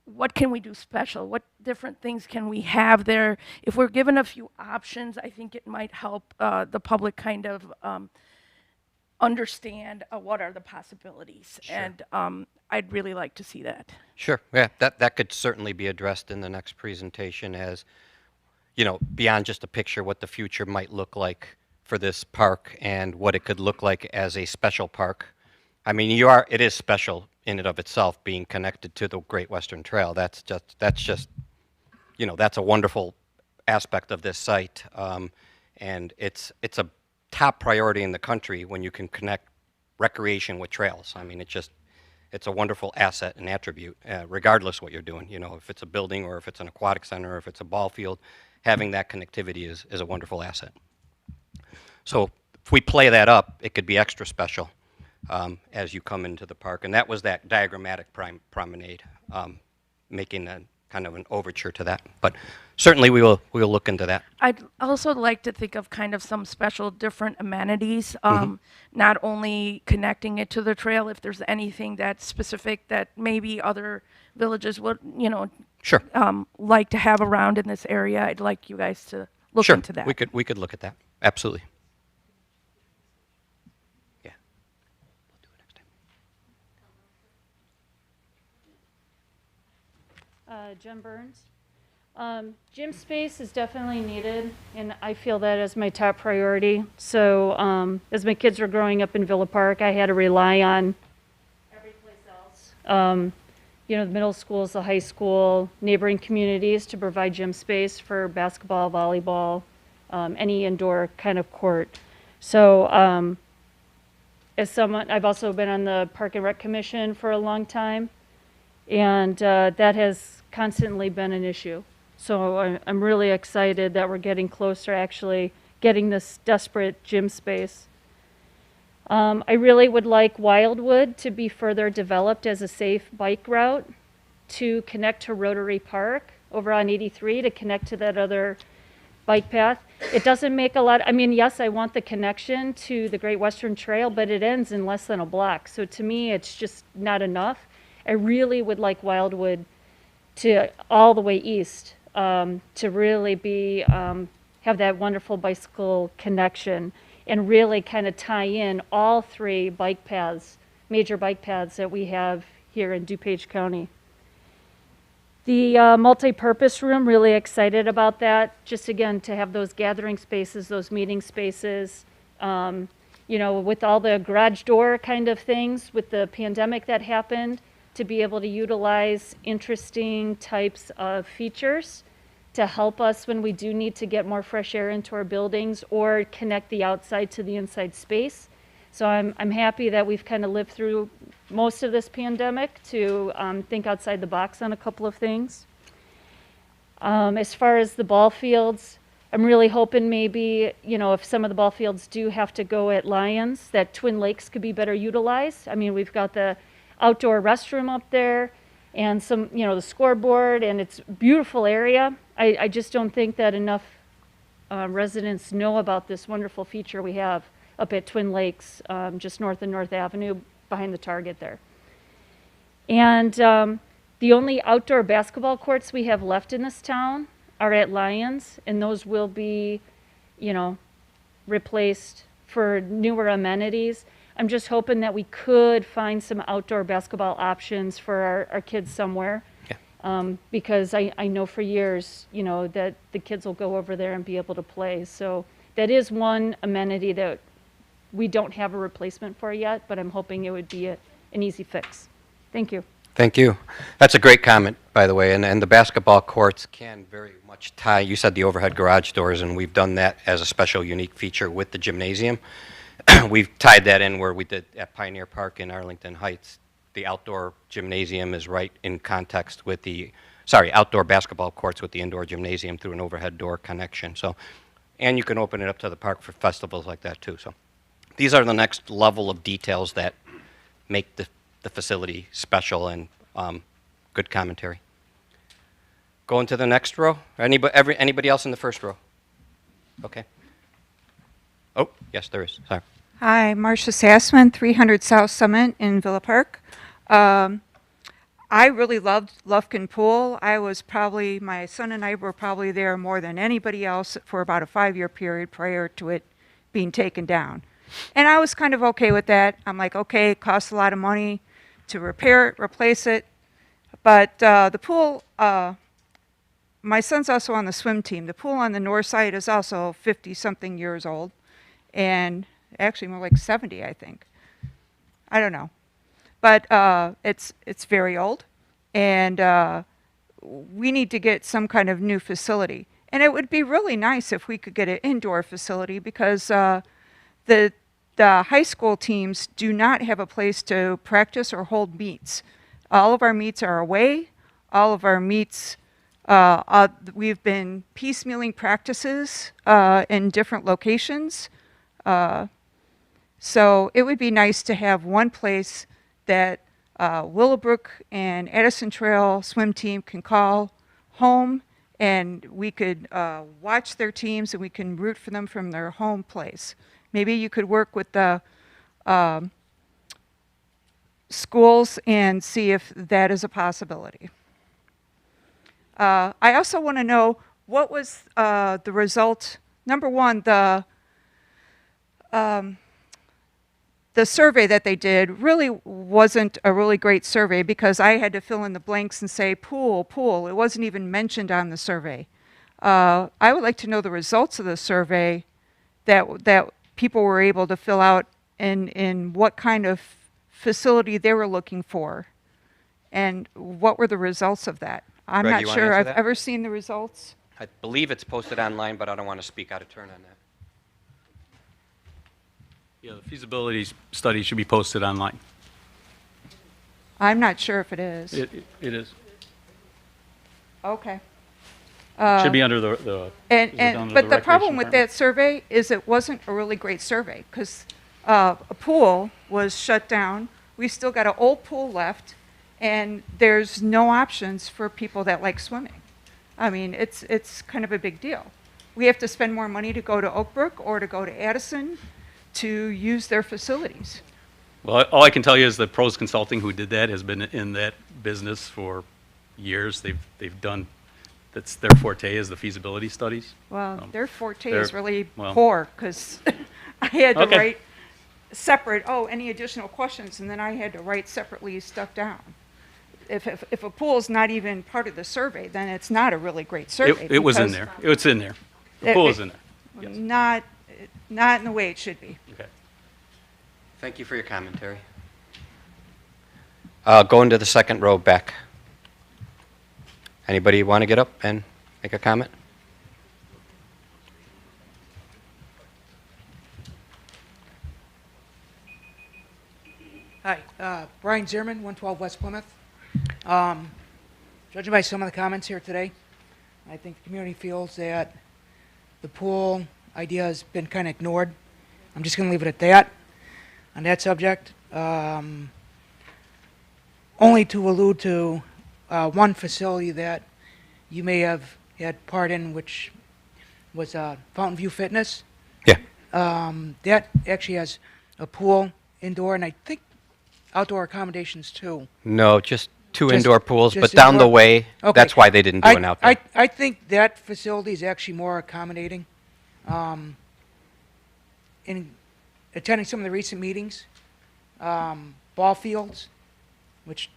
What can we do special? What different things can we have there? If we're given a few options, I think it might help the public kind of understand what are the possibilities. Sure. And I'd really like to see that. Sure. Yeah, that could certainly be addressed in the next presentation as, beyond just a picture, what the future might look like for this park and what it could look like as a special park. I mean, it is special in and of itself, being connected to the Great Western Trail. That's just, that's a wonderful aspect of this site. And it's a top priority in the country when you can connect recreation with trails. I mean, it's a wonderful asset and attribute, regardless what you're doing. If it's a building or if it's an aquatic center or if it's a ball field, having that connectivity is a wonderful asset. So if we play that up, it could be extra special. As you come into the park. And that was that diagrammatic promenade, making a kind of an overture to that. But certainly we'll look into that. I'd also like to think of kind of some special different amenities, not only connecting it to the trail, if there's anything that's specific that maybe other villages would, Sure. Like to have around in this area. I'd like you guys to look Sure. into that. We could look at that. Absolutely. Jen Burns. Gym space is definitely needed, and I feel that as my top priority. So as my kids were growing up in Villa Park, I had to rely on every place else. You know, the middle schools, the high school, neighboring communities to provide gym space for basketball, volleyball, any indoor kind of court. So as someone, I've also been on the Park and Rec Commission for a long time, and that has constantly been an issue. So I'm really excited that we're getting closer, actually getting this desperate gym space. I really would like Wildwood to be further developed as a safe bike route to connect to Rotary Park over on 83 to connect to that other bike path. It doesn't make a lot, I mean, yes, I want the connection to the Great Western Trail, but it ends in less than a block. So to me, it's just not enough. I really would like Wildwood to all the way east to really be, have that wonderful bicycle connection and really kind of tie in all three bike paths, major bike paths that we have here in DuPage County. The multi-purpose room, really excited about that. Just again, to have those gathering spaces, those meeting spaces, you know, with all the garage door kind of things, with the pandemic that happened, to be able to utilize interesting types of features to help us when we do need to get more fresh air into our buildings or connect the outside to the inside space. So I'm happy that we've kind of lived through most of this pandemic to think outside the box on a couple of things. As far as the ball fields, I'm really hoping maybe, you know, if some of the ball fields do have to go at Lions, that Twin Lakes could be better utilized. I mean, we've got the outdoor restroom up there and some, you know, the scoreboard, and it's a beautiful area. I just don't think that enough residents know about this wonderful feature we have up at Twin Lakes, just north of North Avenue, behind the Target there. And the only outdoor basketball courts we have left in this town are at Lions, and those will be, you know, replaced for newer amenities. I'm just hoping that we could find some outdoor basketball options for our kids somewhere. Yeah. Because I know for years, you know, that the kids will go over there and be able to play. So that is one amenity that we don't have a replacement for yet, but I'm hoping it would be an easy fix. Thank you. Thank you. That's a great comment, by the way, and the basketball courts can very much tie, you said the overhead garage doors, and we've done that as a special unique feature with the gymnasium. We've tied that in where we did at Pioneer Park in Arlington Heights. The outdoor gymnasium is right in context with the, outdoor basketball courts with the indoor gymnasium through an overhead door connection. So, and you can open it up to the park for festivals like that too. So these are the next level of details that make the facility special and good commentary. Going to the next row. Anybody else in the first row? Okay. Oh, yes, there is. Sorry. Hi, Marcia Sassman, 300 South Summit in Villa Park. I really loved Lufkin Pool. My son and I were probably there more than anybody else for about a 5-year period prior to it being taken down. And I was kind of okay with that. I'm like, okay, it costs a lot of money to repair it, replace it. But the pool, my son's also on the swim team. The pool on the north side is also 50-something years old. And actually more like 70, I think. I don't know. But it's very old, and we need to get some kind of new facility. And it would be really nice if we could get an indoor facility, because the high school teams do not have a place to practice or hold meets. All of our meets are away. All of our meets, we've been piecemealing practices in different locations. So it would be nice to have one place that Willowbrook and Addison Trail swim team can call home, and we could watch their teams and we can root for them from their home place. Maybe you could work with the schools and see if that is a possibility. I also want to know, what was the result? Number one, the survey that they did really wasn't a really great survey because I had to fill in the blanks and say pool, pool. It wasn't even mentioned on the survey. I would like to know the results of the survey that people were able to fill out and what kind of facility they were looking for and what were the results of that. I'm Greg, not you wanna sure answer I've that? ever seen the results. I believe it's posted online, but I don't want to speak out of turn on that. Yeah, the feasibility study should be posted online. I'm not sure if it is. It is. Okay. Should be under the is it under But the problem recreation with department? that survey is it wasn't a really great survey because a pool was shut down. We've still got an old pool left, and there's no options for people that like swimming. I mean, it's kind of a big deal. We have to spend more money to go to Oak Brook or to go to Addison to use their facilities. Well, all I can tell you is that Pros Consulting, who did that, has been in that business for years. They've done, that's their forte, is the feasibility studies. Well, their forte they're- is really well- poor because I had to Okay. write separate, any additional questions, and then I had to write separately stuff down. If a pool is not even part of the survey, then it's not a really great survey. It was in because there. It's in there. The it- pool it- is in there. Yes. Not in the way it should be. Okay. Thank you for your commentary. Going to the second row back. Anybody want to get up and make a comment? Hi, Brian Zierman, 112 West Plymouth. Judging by some of the comments here today, I think the community feels that the pool idea has been kind of ignored. I'm just going to leave it at that on that subject. Only to allude to one facility that you may have had part in, which was Fountain View Fitness. Yeah. That actually has a pool indoor, and I think outdoor accommodations too. No, just two Just- indoor pools, just but down the indoor? way, Okay. that's why they didn't do an outdoor. I think that facility is actually more accommodating. In attending some of the recent meetings, ball fields, which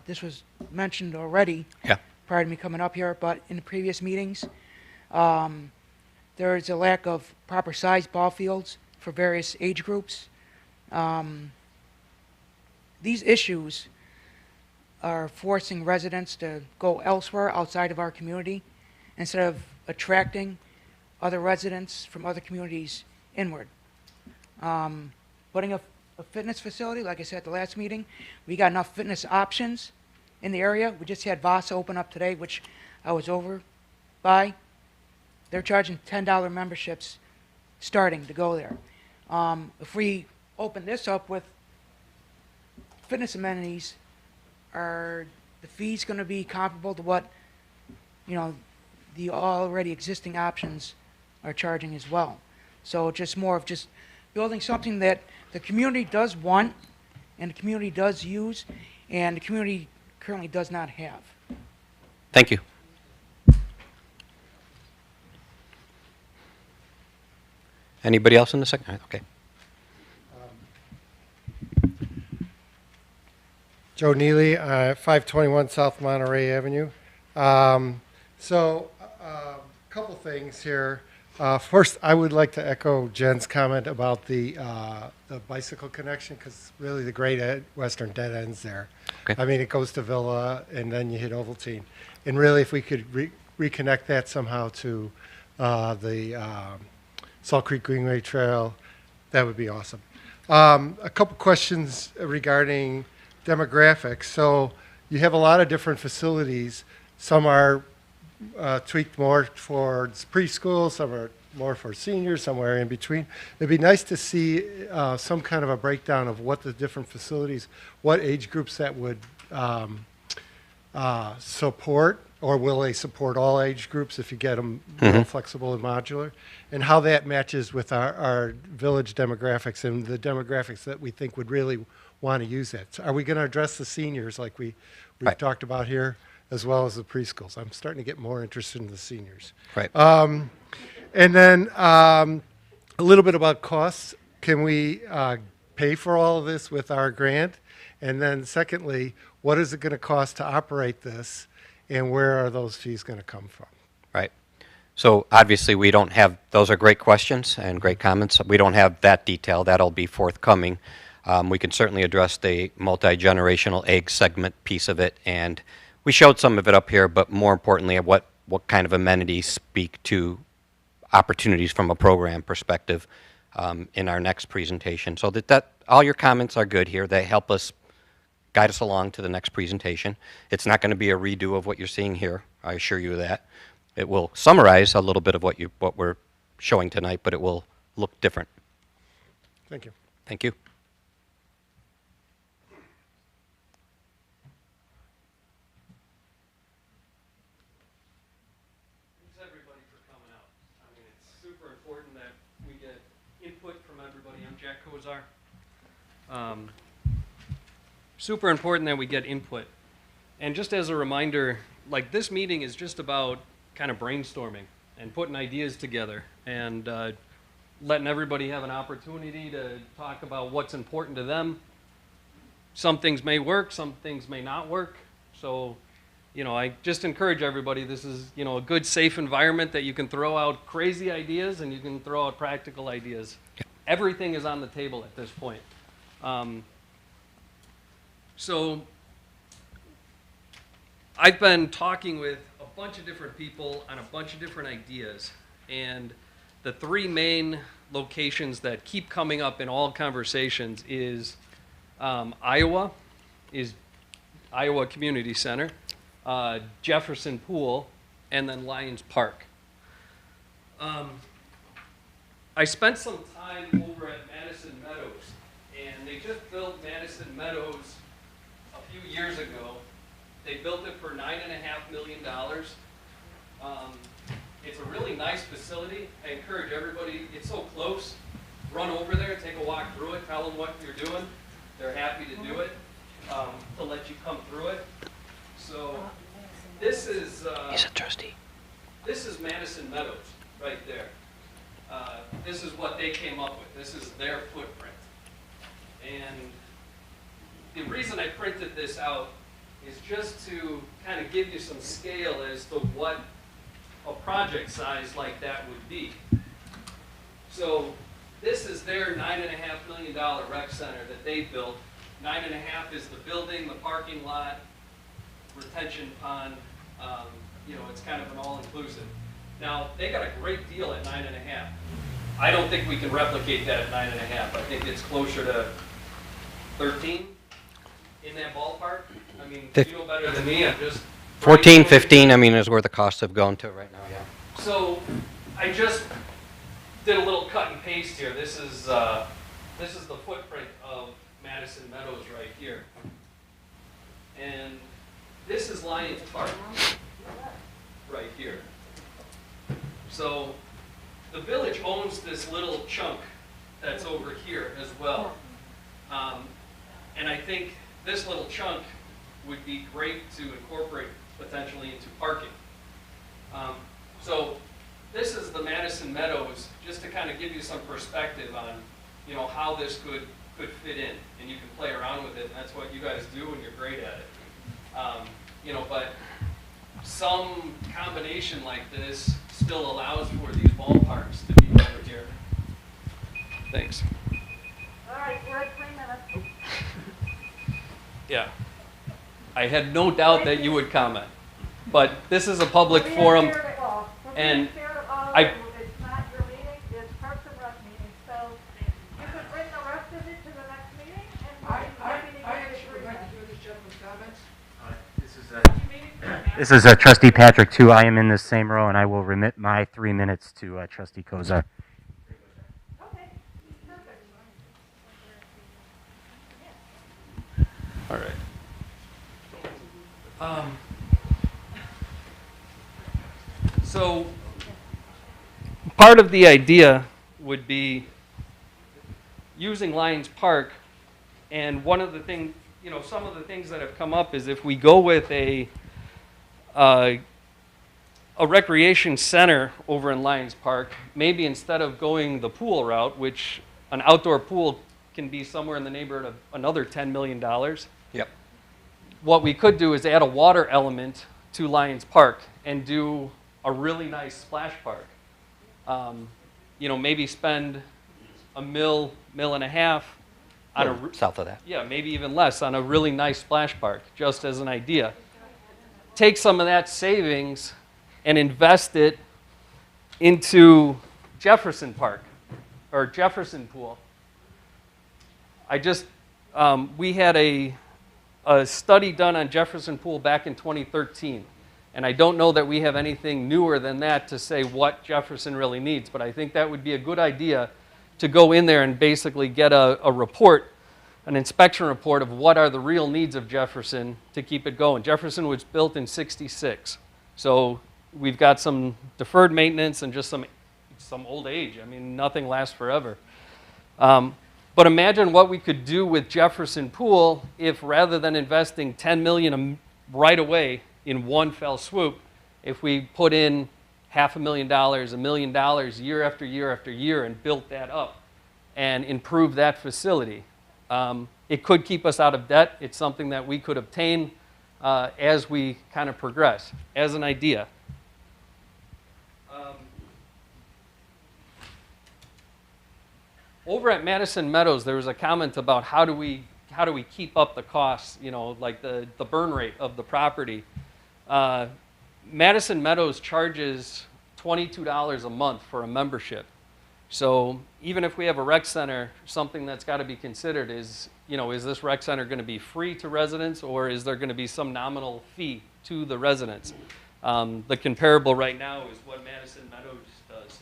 this was mentioned already Yeah. prior to me coming up here, but in the previous meetings, there is a lack of proper sized ball fields for various age groups. These issues are forcing residents to go elsewhere outside of our community instead of attracting other residents from other communities inward. Putting a fitness facility, like I said at the last meeting, we got enough fitness options in the area. We just had Vasa open up today, which I was over by. They're charging $10 memberships starting to go there. If we open this up with fitness amenities, are the fees going to be comparable to what, the already existing options are charging as well? So just more of just building something that the community does want and the community does use and the community currently does not have. Thank you. Anybody else in the second? Okay. Joe Neely, 521 South Monterey Avenue. A couple things here. First, I would like to echo Jen's comment about the bicycle connection, because really the Great Western dead ends there. Okay. I mean, it goes to Villa, and then you hit Ovaltine. And really, if we could reconnect that somehow to the Salt Creek Greenway Trail, that would be awesome. A couple questions regarding demographics. So you have a lot of different facilities. Some are tweaked more towards preschool, some are more for seniors, somewhere in between. It'd be nice to see some kind of a breakdown of what the different facilities, what age groups that would support, or will they support all age groups if you get them more flexible and modular, and how that matches with our village demographics and the demographics that we think would really want to use that. So are we going to address the seniors like we've Right. talked about here, as well as the preschools? I'm starting to get more interested in the seniors. Right. And then a little bit about costs. can we pay for all of this with our grant? And then secondly, what is it going to cost to operate this, and where are those fees going to come from? Right. So obviously, we don't have, those are great questions and great comments. We don't have that detail. That'll be forthcoming. We can certainly address the multi-generational egg segment piece of it, and we showed some of it up here, but more importantly, what kind of amenities speak to opportunities from a program perspective in our next presentation. So that all your comments are good here. They help us guide us along to the next presentation. It's not going to be a redo of what you're seeing here, I assure you that. It will summarize a little bit of what we're showing tonight, but it will look different. Thank you. Thank you. Thanks everybody for coming out. I mean, it's super important that we get input from everybody. I'm Jack Kozar. Super important that we get input. And just as a reminder, like this meeting is just about kind of brainstorming and putting ideas together and letting everybody have an opportunity to talk about what's important to them. Some things may work, some things may not work. So, you know, I just encourage everybody, this is, you know, a good, safe environment that you can throw out crazy ideas and you can throw out practical ideas. Everything is on the table at this point. So I've been talking with a bunch of different people on a bunch of different ideas, and the three main locations that keep coming up in all conversations is Iowa Community Center, Jefferson Pool, and then Lions Park. I spent some time over at Madison Meadows, and they just built Madison Meadows a few years ago. They built it for $9.5 million. It's a really nice facility. I encourage everybody, it's so close, run over there, take a walk through it, tell them what you're doing. They're happy to do it, to let you come through it. So this is... He's a trustee. This is Madison Meadows right there. This is what they came up with. This is their footprint. And the reason I printed this out is just to kind of give you some scale as to what a project size like that would be. So this is their $9.5 million rec center that they built. 9.5 is the building, the parking lot, retention pond. You know, it's kind of an all-inclusive. Now, they got a great deal at 9.5. I don't think we can replicate that at 9.5. I think it's closer to 13 in that ballpark. I mean, you know better than me. I'm just 14, 15, I mean, is where the costs have gone to right now, yeah. So I just did a little cut and paste here. This is the footprint of Madison Meadows right here. And this is Lions Park right here. So the village owns this little chunk that's over here as well. And I think this little chunk would be great to incorporate potentially into parking. So this is the Madison Meadows, just to kind of give you some perspective on, you know, how this could fit in, and you can play around with it, and that's what you guys do, and you're great at it. You know, but some combination like this still allows for these ballparks to be over here. Thanks. All right, we're at 3 minutes. Yeah. I had no doubt that you would comment, but this is a public forum, and I. It's not your meeting, it's Parks and Rec meeting, so you could bring the rest of it to the next meeting, and we'll be happy to I get it actually would through like that. to hear this gentleman's comments. This is Trustee Patrick, too. I am in this same row, and I will remit my 3 minutes to Trustee Kozar. Okay, perfect. All right. So part of the idea would be using Lions Park, and one of the things, you know, some of the things that have come up is if we go with a recreation center over in Lions Park, maybe instead of going the pool route, which an outdoor pool can be somewhere in the neighborhood of another $10 million. Yep. What we could do is add a water element to Lions Park and do a really nice splash park. You know, maybe spend a $1.5 million on a south of that. yeah, maybe even less on a really nice splash park, just as an idea. Take some of that savings and invest it into Jefferson Park or Jefferson Pool. I just we had a study done on Jefferson Pool back in 2013. And I don't know that we have anything newer than that to say what Jefferson really needs, but I think that would be a good idea to go in there and basically get a report, an inspection report of what are the real needs of Jefferson to keep it going. Jefferson was built in '66, so we've got some deferred maintenance and just some old age. I mean, nothing lasts forever. But imagine what we could do with Jefferson Pool if rather than investing $10 million right away in one fell swoop, if we put in $500,000, $1 million year after year after year and built that up and improved that facility. It could keep us out of debt. It's something that we could obtain as we kind of progress, as an idea. Over at Madison Meadows, there was a comment about how do we keep up the costs, you know, like the burn rate of the property. Madison Meadows charges $22 a month for a membership. So even if we have a rec center, something that's got to be considered is, you know, is this rec center going to be free to residents or is there going to be some nominal fee to the residents? The comparable right now is what Madison Meadows does.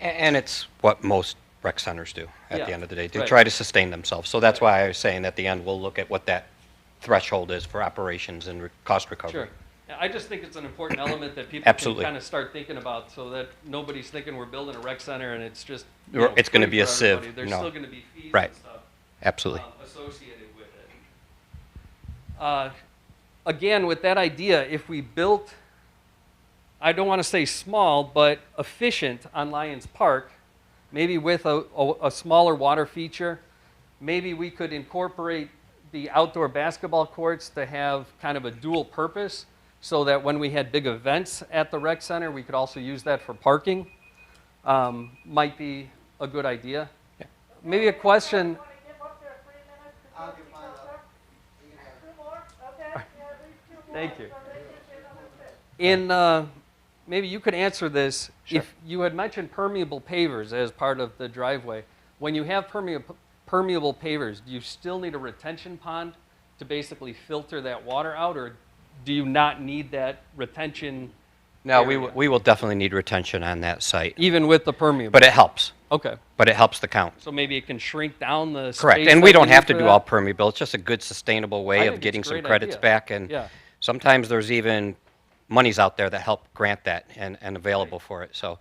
And it's what most rec centers do at the end of the day. They right. try to sustain themselves. So that's why I was saying at the end we'll look at what that threshold is for operations and cost recovery. Sure. Yeah, I just think it's an important element that people Absolutely. can kind of start thinking about so that nobody's thinking we're building a rec center and it's just, It's going to free be a for sieve. everybody. There's No. still going to be fees Right. and stuff Absolutely. Associated with it. Again, with that idea, if we built, I don't want to say small, but efficient on Lions Park, maybe with a smaller water feature, maybe we could incorporate the outdoor basketball courts to have kind of a dual purpose so that when we had big events at the rec center, we could also use that for parking. Might be a good idea. Yeah. Maybe a question. Thank you. Maybe you could answer this. Sure. If you had mentioned permeable pavers as part of the driveway, when you have permeable pavers, do you still need a retention pond to basically filter that water out, or do you not need that retention? No, area? we will definitely need retention on that site. Even with the permeable? But it helps. Okay. But it helps the count. So maybe it can shrink down the Correct. space And we that don't need have to for do that? all permeable. It's just a good sustainable I way think of it's getting a some great credits idea. back. And Yeah. sometimes there's even monies out there that help grant that and available for it. So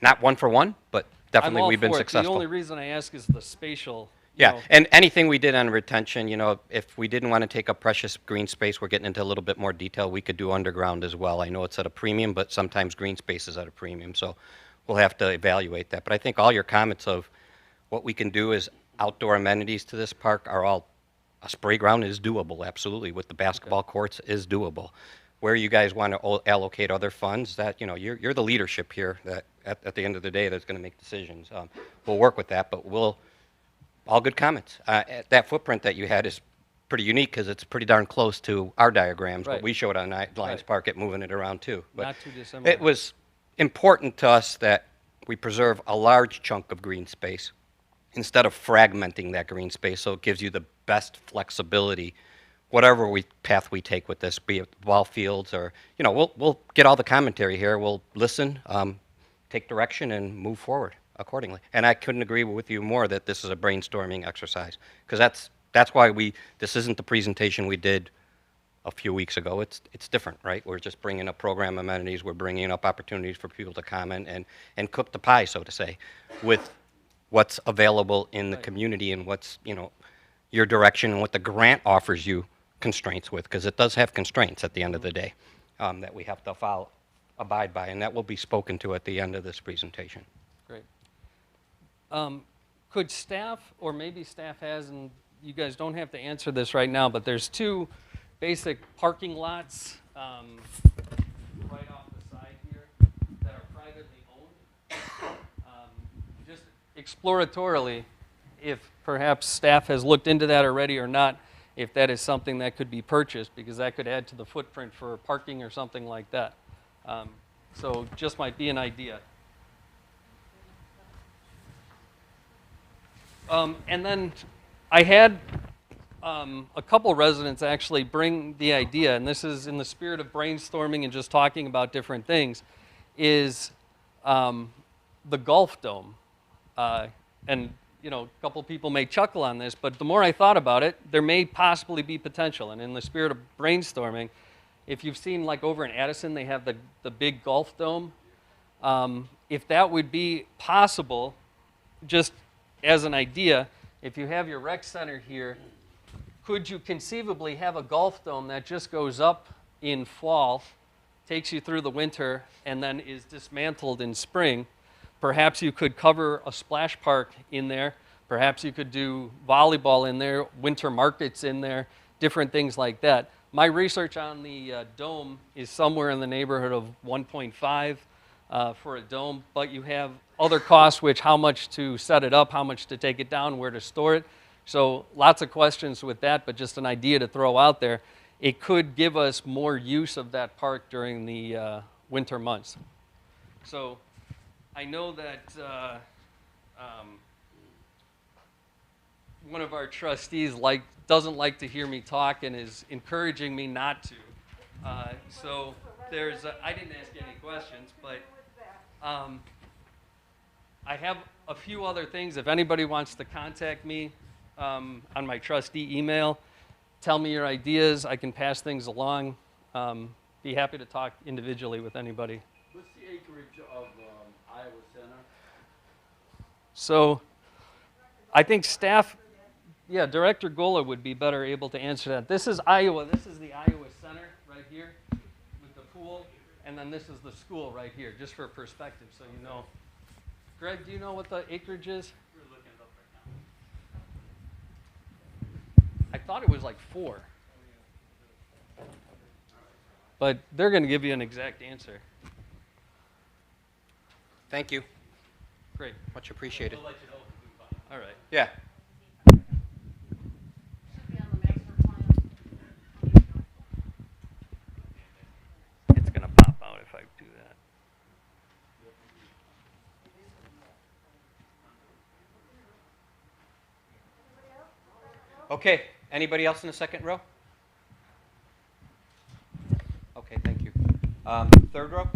not one for one, but definitely I'm all we've been for it. successful. The only reason I ask is the spatial. Yeah, and anything we did on retention, you know, if we didn't want to take up precious green space, we're getting into a little bit more detail, we could do underground as well. I know it's at a premium, but sometimes green space is at a premium, so we'll have to evaluate that. But I think all your comments of what we can do as outdoor amenities to this park are all, a spray ground is doable, absolutely, with the basketball courts is doable. Where you guys want to allocate other funds, that, you know, you're the leadership here that at the end of the day that's going to make decisions. We'll work with that, but all good comments. That footprint that you had is pretty unique because it's pretty darn close to our diagrams, Right. what we showed on Lions Park at moving it around too. But Not too dissimilar. it was important to us that we preserve a large chunk of green space instead of fragmenting that green space, so it gives you the best flexibility, whatever path we take with this, be it ball fields or, you know, we'll get all the commentary here, we'll listen, take direction and move forward accordingly. And I couldn't agree with you more that this is a brainstorming exercise, because that's why this isn't the presentation we did a few weeks ago. It's different, right? We're just bringing up program amenities, we're bringing up opportunities for people to comment and cook the pie, so to say, with what's available in the community and what's, you know, your direction and what the grant offers you constraints with, because it does have constraints at the end of the day that we have to abide by, and that will be spoken to at the end of this presentation. Great. Could staff, or maybe staff has, and you guys don't have to answer this right now, but there's two basic parking lots right off the side here that are privately owned. Just exploratorily, if perhaps staff has looked into that already or not, if that is something that could be purchased, because that could add to the footprint for parking or something like that. So just might be an idea. And then I had a couple residents actually bring the idea, and this is in the spirit of brainstorming and just talking about different things, is the golf dome. And you know, a couple people may chuckle on this, but the more I thought about it, there may possibly be potential. And in the spirit of brainstorming, if you've seen like over in Addison, they have the big golf dome. If that would be possible, just as an idea, if you have your rec center here, could you conceivably have a golf dome that just goes up in fall, takes you through the winter, and then is dismantled in spring? Perhaps you could cover a splash park in there. Perhaps you could do volleyball in there, winter markets in there, different things like that. My research on the dome is somewhere in the neighborhood of 1.5 for a dome, but you have other costs, which how much to set it up, how much to take it down, where to store it. So lots of questions with that, but just an idea to throw out there. It could give us more use of that park during the winter months. So I know that one of our trustees doesn't like to hear me talk and is encouraging me not to. So there's I didn't ask any questions, but I have a few other things. If anybody wants to contact me on my trustee email, tell me your ideas. I can pass things along. Be happy to talk individually with anybody. What's the acreage of Iowa Center? So I think staff, yeah, Director Gola would be better able to answer that. This is Iowa. This is the Iowa Center right here with the pool, and then this is the school right here, just for perspective so you know. Greg, do you know what the acreage is? We're looking it up right now. I thought it was like 4. But they're going to give you an exact answer. Thank you. Great. Much appreciated. We'll let you know if we can find it. All right. Yeah. It's going to pop out if I do that. Okay. Anybody else in the second row? Okay, thank you. Third row?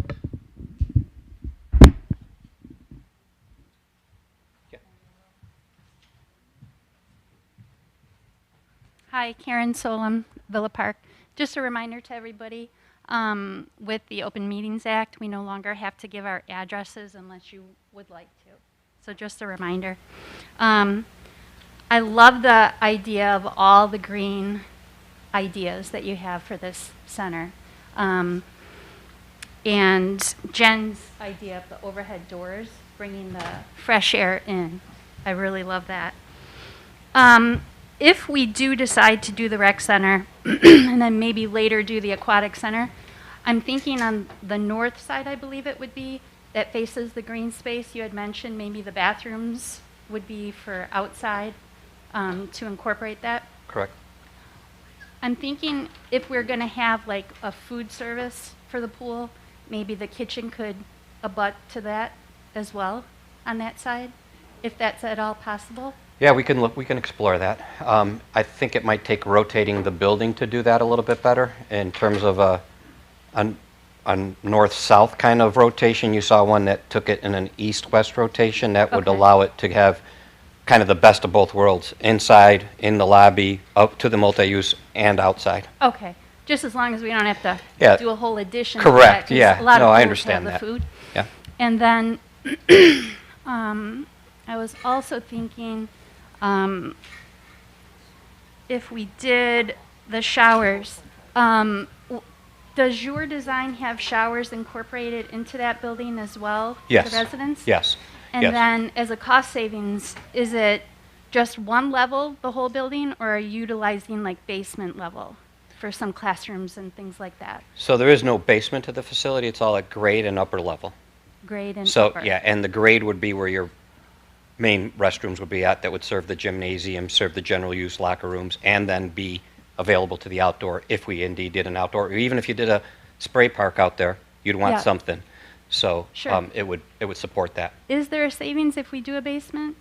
Yeah. Hi, Karen Solem, Villa Park. Just a reminder to everybody, with the Open Meetings Act, we no longer have to give our addresses unless you would like to. So just a reminder. I love the idea of all the green ideas that you have for this center. And Jen's idea of the overhead doors, bringing the fresh air in. I really love that. If we do decide to do the rec center and then maybe later do the aquatic center, I'm thinking on the north side, I believe it would be, that faces the green space. You had mentioned maybe the bathrooms would be for outside to incorporate that. Correct. I'm thinking if we're going to have like a food service for the pool, maybe the kitchen could abut to that as well on that side, if that's at all possible. Yeah, we can explore that. I think it might take rotating the building to do that a little bit better in terms of a north-south kind of rotation. You saw one that took it in an east-west rotation. That would allow it to have kind of the best of both worlds, inside, in the lobby, up to the multi-use, and outside. Okay, just as long as we don't have to do a whole addition. Correct, to that, 'cause yeah. a lot No, of I pools understand have that. the food. Yeah. And then I was also thinking if we did the showers, does your design have showers incorporated into that building as well? Yes. For residents? Yes. And Yes. then as a cost savings, is it just one level, the whole building, or are you utilizing like basement level for some classrooms and things like that? So there is no basement to the facility. It's all at grade and upper level. Grade and So, upper? yeah, and the grade would be where your main restrooms would be at, that would serve the gymnasium, serve the general use locker rooms, and then be available to the outdoor if we indeed did an outdoor, or even if you did a spray park out there, you'd want Yeah. something. So Sure. it would support that. Is there a savings if we do a basement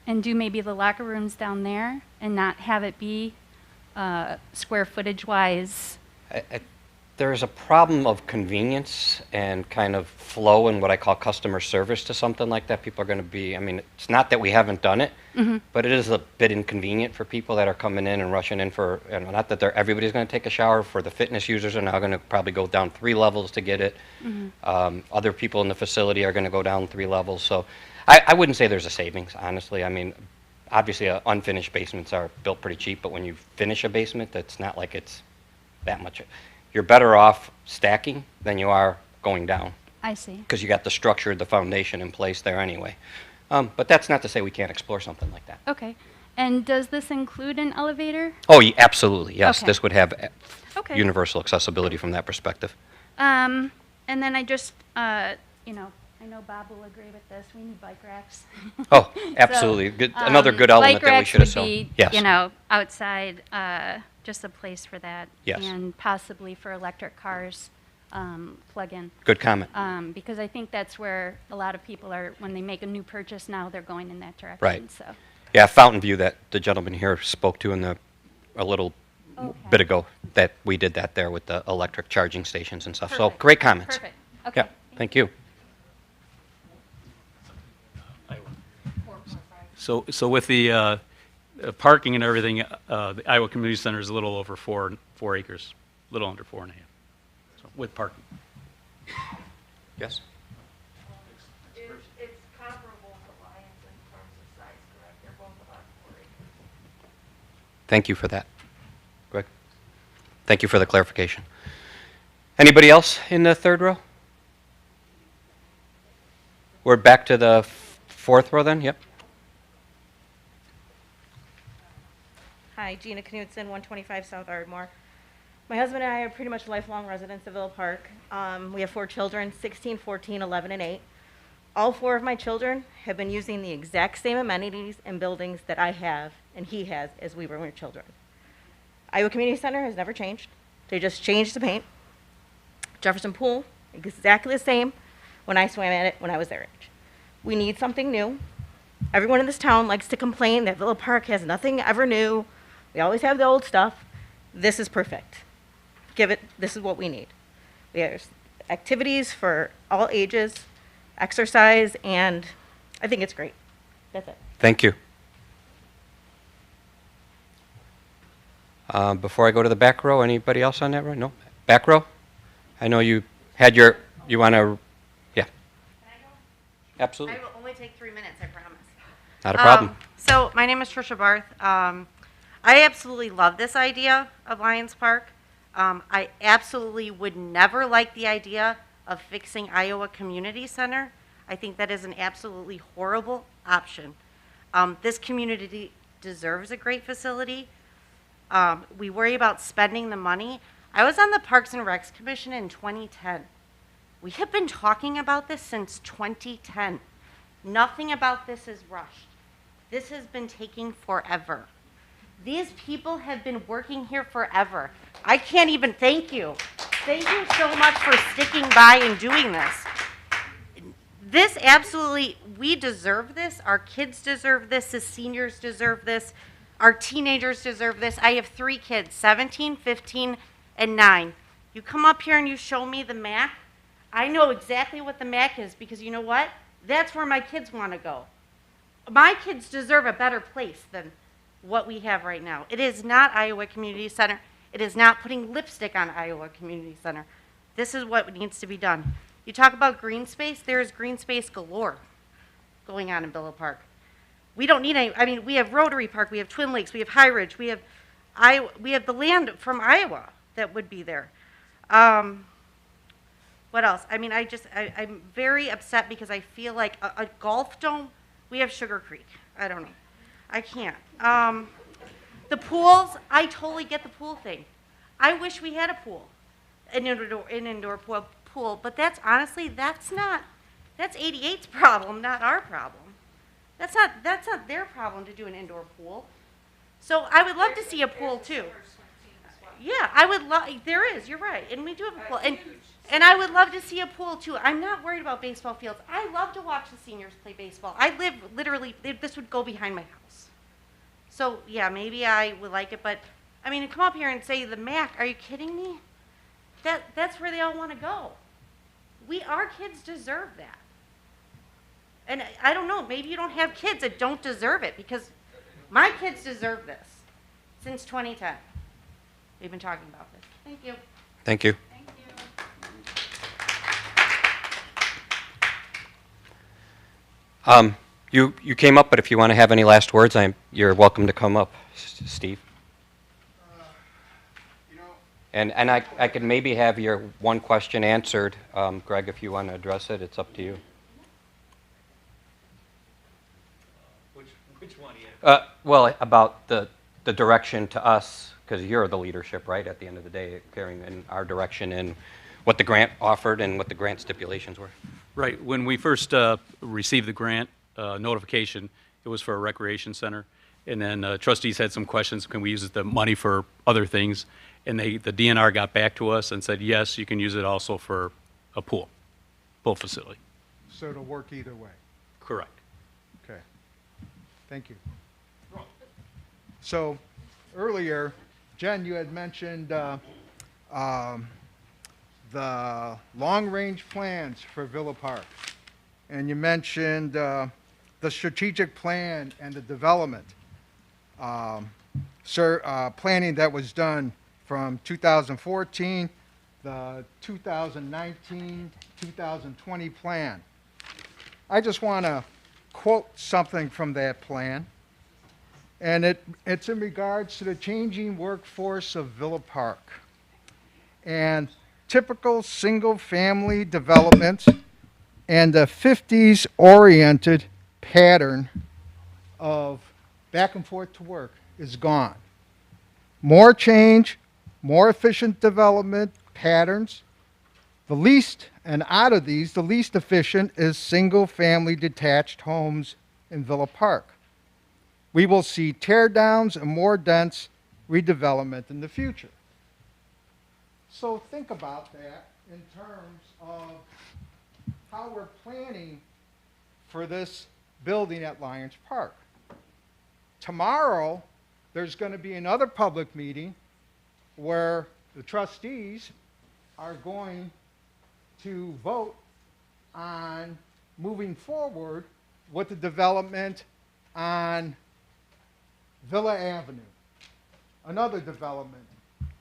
and do maybe the locker rooms down there and not have it be square footage wise? There's a problem of convenience and kind of flow and what I call customer service to something like that. People are going to be, I mean, it's not that we haven't done it, but it is a bit inconvenient for people that are coming in and rushing in for, and not that everybody's going to take a shower. For the fitness users are now going to probably go down 3 levels to get it. Other people in the facility are going to go down 3 levels. So I wouldn't say there's a savings, honestly. I mean, obviously unfinished basements are built pretty cheap, but when you finish a basement, that's not like it's that much. You're better off stacking than you are going down. I see. Because you got the structure, the foundation in place there anyway. But that's not to say we can't explore something like that. Okay. And does this include an elevator? Oh, yeah, absolutely, yes. Okay. This would have Okay. universal accessibility from that perspective. And then I just, you know, I know Bob will agree with this. We need bike racks. Oh, absolutely. Good- another good element bike that we racks should have would shown. be, Yes. you know, outside, just a place for that. Yes. And possibly for electric cars, plug-in. Good comment. Because I think that's where a lot of people are, when they make a new purchase now, they're going in that direction. Right. So. Yeah, Fountain View that the gentleman here spoke to a little bit ago, that we did that there with the electric charging stations and stuff. So Perfect. great comments. Perfect. Okay. Yeah, thank you. So with the parking and everything, the Iowa Community Center is a little over 4 acres, a little under 4.5, so with parking. Yes? It's comparable to Lions in terms of size, correct? They're both about 4 acres. Thank you for that. Greg? Thank you for the clarification. Anybody else in the third row? We're back to the fourth row then? Yep. Hi, Gina Knudsen, 125 South Ardmore. My husband and I are pretty much lifelong residents of Villa Park. We have 4 children, 16, 14, 11, and 8. All 4 of my children have been using the exact same amenities and buildings that I have and he has as we were children. Iowa Community Center has never changed. They just changed the paint. Jefferson Pool, exactly the same when I swam at it when I was their age. We need something new. Everyone in this town likes to complain that Villa Park has nothing ever new. We always have the old stuff. This is perfect. This is what we need. We have activities for all ages, exercise, and I think it's great. That's it. Thank you. Before I go to the back row, anybody else on that row? No? Back row? I know you had you want to, yeah. Absolutely. I will only take 3 minutes, I promise. Not a problem. So my name is Trisha Barth. I absolutely love this idea of Lions Park. I absolutely would never like the idea of fixing Iowa Community Center. I think that is an absolutely horrible option. This community deserves a great facility. We worry about spending the money. I was on the Parks and Recs Commission in 2010. We have been talking about this since 2010. Nothing about this is rushed. This has been taking forever. These people have been working here forever. I can't even thank you. Thank you so much for sticking by and doing this. This absolutely, we deserve this. Our kids deserve this. The seniors deserve this. Our teenagers deserve this. I have 3 kids, 17, 15, and 9. You come up here and you show me the MAC. I know exactly what the MAC is because you know what? That's where my kids want to go. My kids deserve a better place than what we have right now. It is not Iowa Community Center. It is not putting lipstick on Iowa Community Center. This is what needs to be done. You talk about green space, there is green space galore going on in Villa Park. We don't need any, I mean, we have Rotary Park, we have Twin Lakes, we have High Ridge, we have the land from Iowa that would be there. What else? I mean, I'm very upset because I feel like a golf dome, we have Sugar Creek. I don't know. I can't. The pools, I totally get the pool thing. I wish we had a pool, an indoor pool, but that's honestly, that's 88's problem, not our problem. That's not their problem to do an indoor pool. So I would love to see a pool too. Yeah, I would love, there is, you're right, and we do have a pool. And I would love to see a pool too. I'm not worried about baseball fields. I love to watch the seniors play baseball. I live literally, this would go behind my house. So yeah, maybe I would like it, but I mean, to come up here and say the MAC, are you kidding me? That's where they all want to go. Our kids deserve that. And I don't know, maybe you don't have kids that don't deserve it, because my kids deserve this since 2010. We've been talking about this. Thank you. Thank you. You came up, but if you want to have any last words, you're welcome to come up, Steve. And I could maybe have your one question answered. Greg, if you want to address it, it's up to you. Which one? Well, about the direction to us, because you're the leadership, right, at the end of the day, carrying in our direction and what the grant offered and what the grant stipulations were. Right. When we first received the grant notification, it was for a recreation center. And then trustees had some questions. Can we use the money for other things? And the DNR got back to us and said, yes, you can use it also for a pool facility. So it'll work either way. Correct. Okay. Thank you. So earlier, Jen, you had mentioned the long-range plans for Villa Park. And you mentioned the strategic plan and the development planning that was done from 2014, the 2019-2020 plan. I just want to quote something from that plan, and it's in regards to the changing workforce of Villa Park and typical single-family developments and the 50s-oriented pattern of back and forth to work is gone. More change, more efficient development patterns. The least, and out of these, the least efficient is single-family detached homes in Villa Park. We will see tear downs and more dense redevelopment in the future. So think about that in terms of how we're planning for this building at Lions Park. Tomorrow, there's going to be another public meeting where the trustees are going to vote on moving forward with the development on Villa Avenue, another development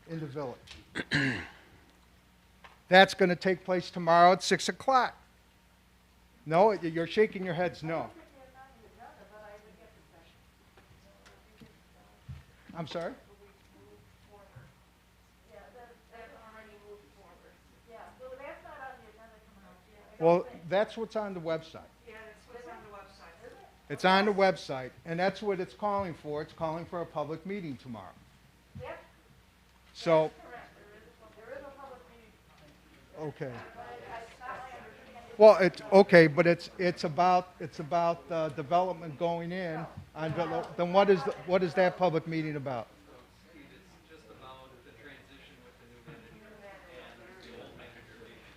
in the village. That's going to take place tomorrow at 6 o'clock. No, you're shaking your heads no. I'm sorry? Well, that's what's on the website. Yeah, that's what's on the website. It's on the website, and that's what it's calling for. It's calling for a public meeting tomorrow. Yep. So, There is a public meeting. okay. Well, it's okay, but it's about the development going in on Villa. Then what is that public meeting about? It's just about the transition with the new manager and the old manager leaving.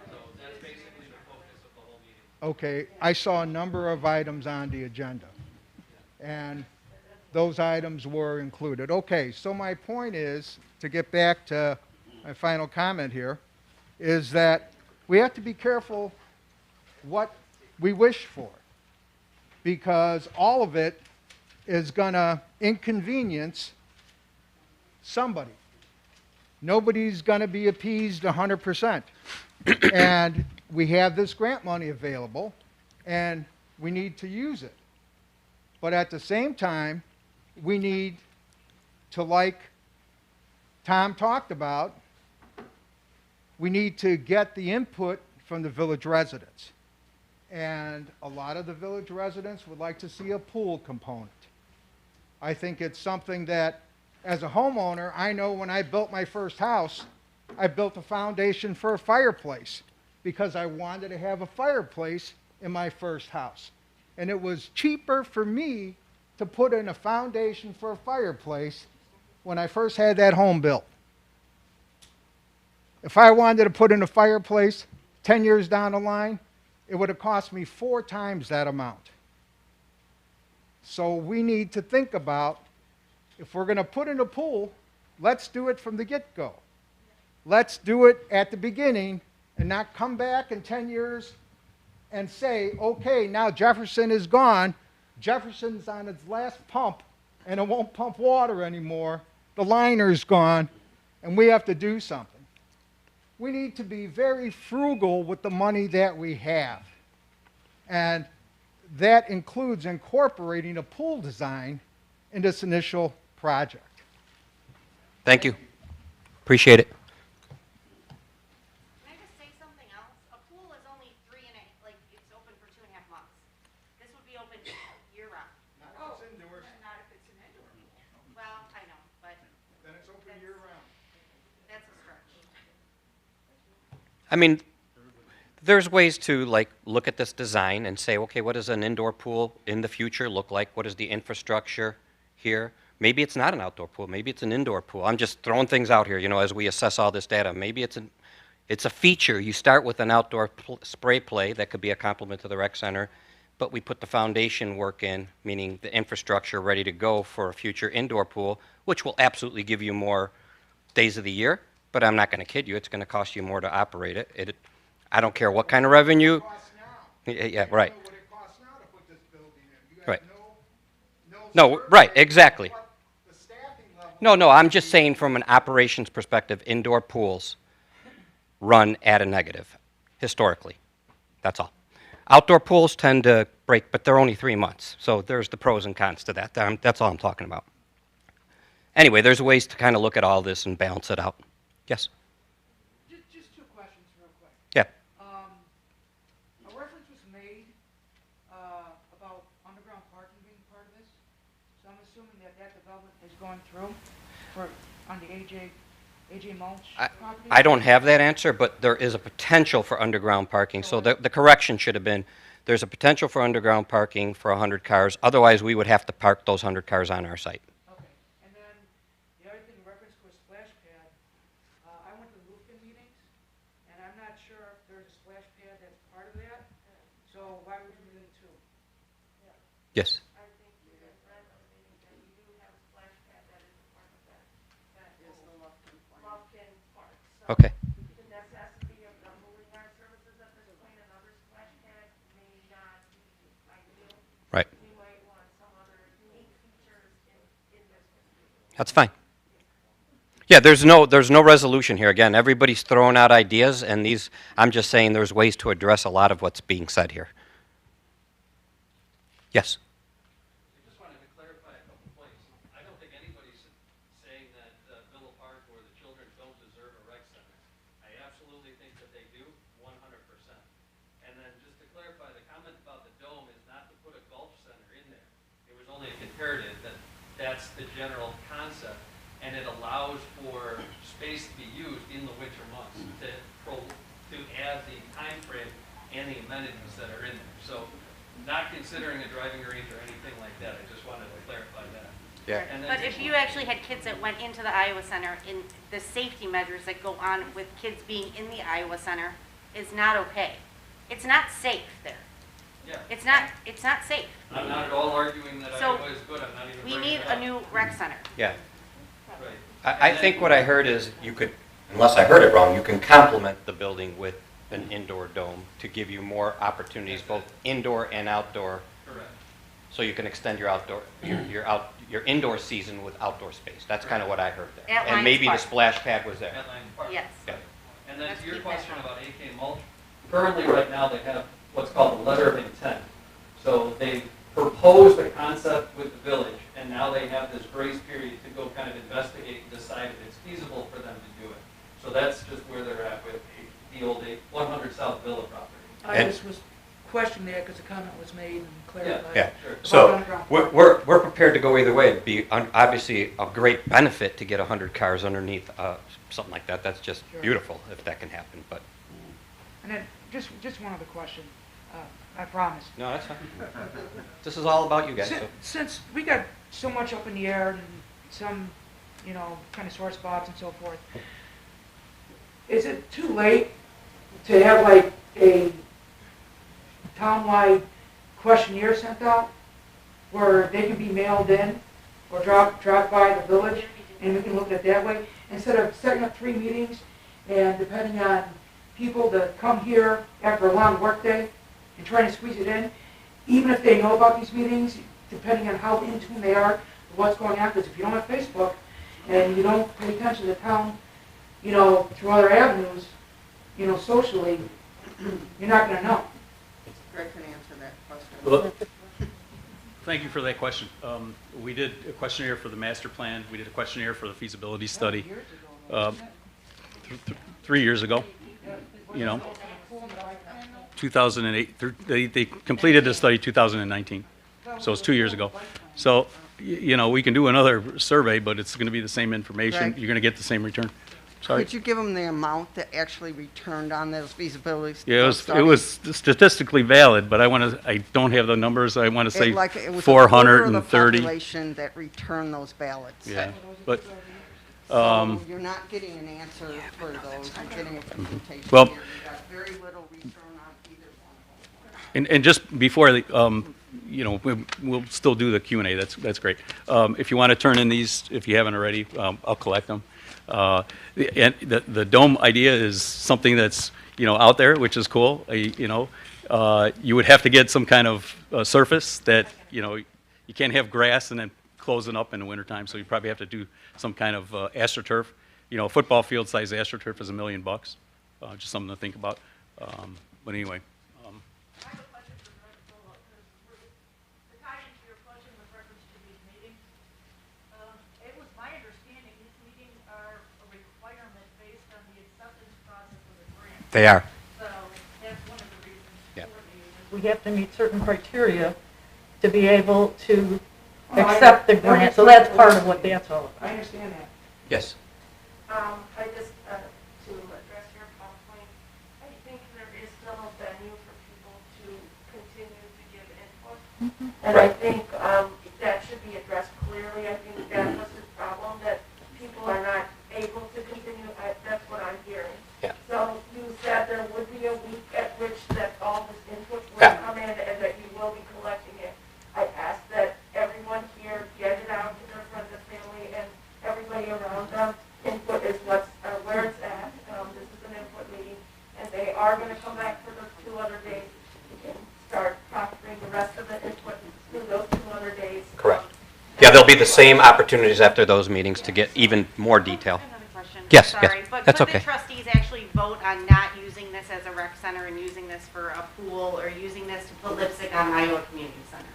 So that's basically the focus of the whole meeting. Okay, I saw a number of items on the agenda, and those items were included. Okay, so my point is, to get back to my final comment here, is that we have to be careful what we wish for, because all of it is going to inconvenience somebody. Nobody's going to be appeased 100%. And we have this grant money available, and we need to use it. But at the same time, we need to, like Tom talked about, we need to get the input from the village residents. And a lot of the village residents would like to see a pool component. I think it's something that, as a homeowner, I know when I built my first house, I built a foundation for a fireplace because I wanted to have a fireplace in my first house. And it was cheaper for me to put in a foundation for a fireplace when I first had that home built. If I wanted to put in a fireplace 10 years down the line, it would have cost me 4 times that amount. So we need to think about, if we're going to put in a pool, let's do it from the get-go. Let's do it at the beginning and not come back in 10 years and say, okay, now Jefferson is gone. Jefferson's on its last pump and it won't pump water anymore. The liner's gone and we have to do something. We need to be very frugal with the money that we have. And that includes incorporating a pool design in this initial project. Thank you. Appreciate it. Can I just say something else? A pool is only it's open for 2.5 months. This would be open year-round. Not if it's indoors. Not if it's an indoor. Well, I know, but. Then it's open year-round. That's a stretch. I mean, there's ways to look at this design and say, okay, what does an indoor pool in the future look like? What is the infrastructure here? Maybe it's not an outdoor pool. Maybe it's an indoor pool. I'm just throwing things out here, as we assess all this data. Maybe it's a feature. You start with an outdoor spray play that could be a complement to the rec center, but we put the foundation work in, meaning the infrastructure ready to go for a future indoor pool, which will absolutely give you more days of the year. But I'm not going to kid you. It's going to cost you more to operate it. I don't care what kind of revenue. Yeah, right. Right. No, right, exactly. No, I'm just saying from an operations perspective, indoor pools run at a negative, historically. That's all. Outdoor pools tend to break, but they're only 3 months. So there's the pros and cons to that. That's all I'm talking about. Anyway, there's ways to kind of look at all this and balance it out. Yes? Just 2 questions real quick. Yeah. A reference was made about underground parking being part of this. So I'm assuming that development is going through on the AJ Mulch property? I don't have that answer, but there is a potential for underground parking. So the correction should have been, there's a potential for underground parking for 100 cars. Otherwise, we would have to park those 100 cars on our site. Okay. And then the other thing in reference to a splash pad, I went to the Lufkin meetings, and I'm not sure if there's a splash pad that's part of that. So why would we do 2? Yes. Okay. Right. That's fine. Yeah, there's no resolution here. Again, everybody's throwing out ideas, and I'm just saying there's ways to address a lot of what's being said here. Yes. I just wanted to clarify a couple points. I don't think anybody's saying that Villa Park or the children don't deserve a rec center. I absolutely think that they do, 100%. And then just to clarify, the comment about the dome is not to put a golf center in there. It was only a comparative that that's the general concept, and it allows for space to be used in the winter months to add the time frame and the amenities that are in there. So not considering a driving range or anything like that. I just wanted to clarify that. Yeah. But if you actually had kids that went into the Iowa Center, in the safety measures that go on with kids being in the Iowa Center is not okay. It's not safe there. Yeah. It's not safe. I'm not at all arguing that So Iowa is good. I'm not even we bringing need it a up. new rec center. Yeah. Right. I think what I heard is you could, unless I heard it wrong, you can complement the building with an indoor dome to give you more opportunities, both indoor and outdoor. Correct. So you can extend your your indoor season with outdoor space. That's kind of what I heard there. At And Lions maybe Park. the splash pad was there. At Lions Park. Yes. Yeah. And then Let's to your keep that question going. about AK mulch, currently right now they have what's called a letter of intent. So they proposed a concept with the village, and now they have this grace period to go kind of investigate and decide if it's feasible for them to do it. So that's just where they're at with the old 100 South Villa property. I just was questioning that because a comment was made and clarified. Yeah, About so underground we're prepared to go either way. It'd be obviously a great benefit to get 100 cars underneath something like that. That's just Sure. beautiful if that can happen, but. And then just one other question. I promise. No, that's fine. This is all about you guys. Since we got so much up in the air and some, kind of sore spots and so forth, is it too late to have like a townwide questionnaire sent out where they can be mailed in or drop by the village and we can look at it that way instead of setting up 3 meetings and depending on people that come here after a long workday and trying to squeeze it in, even if they know about these meetings, depending on how in tune they are with what's going on, because if you don't have Facebook and you don't pay attention to town, through other avenues, socially, you're not going to know. Greg can answer that question. Well, thank you for that question. We did a questionnaire for the master plan. We did a questionnaire for the feasibility study 3 years ago. 2008. They completed the study 2019, so it's 2 years ago. So, we can do another survey, but it's going to be the same information. Greg? You're going to get the same return. Sorry. Could you give them the amount that actually returned on those feasibility studies? Yeah, it was statistically valid, but I don't have the numbers. I want to say It was 430. a quarter of the population that returned those ballots. Yeah, but So you're not getting an answer for those. You're getting a presentation. Well, here. You got very little return on either one. and just before we'll still do the Q&A. That's great. If you want to turn in these, if you haven't already, I'll collect them. And the dome idea is something that's out there, which is cool. You would have to get some kind of surface that you can't have grass and then closing up in the wintertime. So you probably have to do some kind of astroturf. A football field size astroturf is $1 million. Just something to think about. But anyway. They are. So that's one of the reasons Yeah. we have to meet certain criteria to be able to accept the grant. So that's part of what that's all about. I understand that. Yes. I just, to address your point, I think there is still a venue for people to continue to give input. And I think that should be addressed clearly. I think that was the problem, that people are not able to continue. That's what I'm hearing. Yeah. So you said there would be a week at which that all this input will Yeah. come in and that you will be collecting it. I ask that everyone here get it out to their friends and family and everybody around them. Input is where it's at. This is an input meeting, and they are going to come back for those 2 other days and start proctoring the rest of the input through those 2 other days. Correct. Yeah, there'll be the same opportunities after those meetings to get even more detail. Yes, Sorry, yes, but that's could okay. the trustees actually vote on not using this as a rec center and using this for a pool or using this to put lipstick on Iowa Community Center?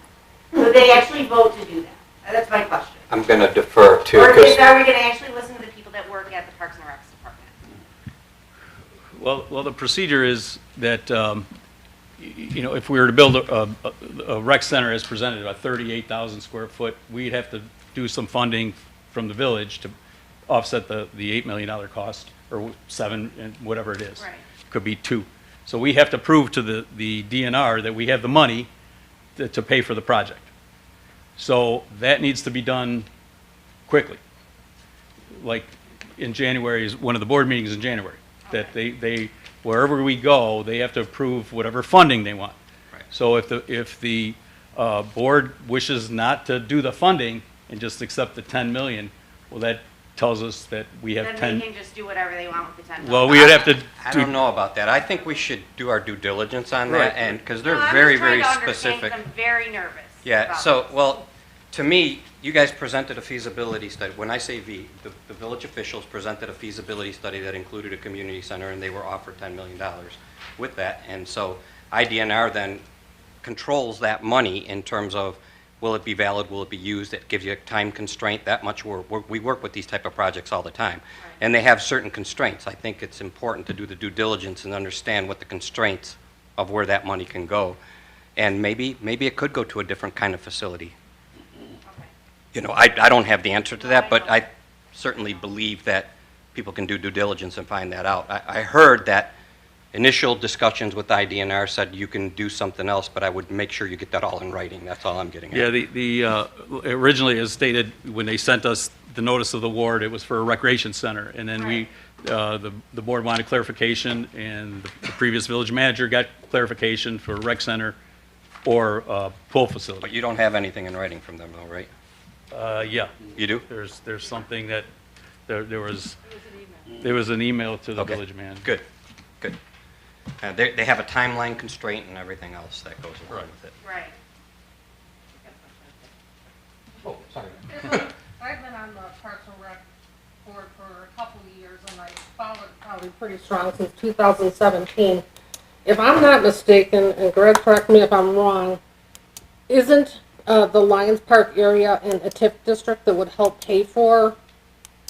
Could they actually vote to do that? That's my question. I'm going to defer to, Or are we because going to actually listen to the people that work at the Parks and Recs Department? Well, the procedure is that, if we were to build a rec center as presented, about 38,000 square foot, we'd have to do some funding from the village to offset the $8 million cost, or 7, and whatever it is. Right. Could be 2. So we have to prove to the DNR that we have the money to pay for the project. So that needs to be done quickly. Like in January is one of the board meetings in January. That they wherever we go, they have to approve whatever funding they want. Right. So if the board wishes not to do the funding and just accept the 10 million, well, that tells us that we have Then 10. they can just do whatever they want with the 10 Well, we would have to. I don't know about that. I think we should do our due diligence on Right. that, and because they're No, I'm very, just trying very to understand, specific. 'cause I'm very nervous. Yeah, about so, this. well, to me, you guys presented a feasibility study. When I say the village officials presented a feasibility study that included a community center, and they were offered $10 million with that. And so IDNR then controls that money in terms of Will it be valid? Will it be used? It gives you a time constraint. That much we work with these type of projects all the time. And they have certain constraints. I think it's important to do the due diligence and understand what the constraints of where that money can go. And maybe it could go to a different kind of facility. You know, I don't have the answer to that, but I certainly believe that people can do due diligence and find that out. I heard that initial discussions with IDNR said you can do something else, but I would make sure you get that all in writing. That's all I'm getting at. Yeah, originally, as stated, when they sent us the notice of the award, it was for a recreation center. And then the board wanted clarification, and the previous village manager got clarification for a rec center or pool facility. But you don't have anything in writing from them, though, right? Yeah. You do? There's something that, there was an email to the village man. Good, good. They have a timeline constraint and everything else that goes along with it. Right. Oh, sorry. I've been on the Parks and Rec board for a couple of years, and I followed it probably pretty strong since 2017. If I'm not mistaken, and Greg, correct me if I'm wrong, isn't the Lions Park area in a TIF district that would help pay for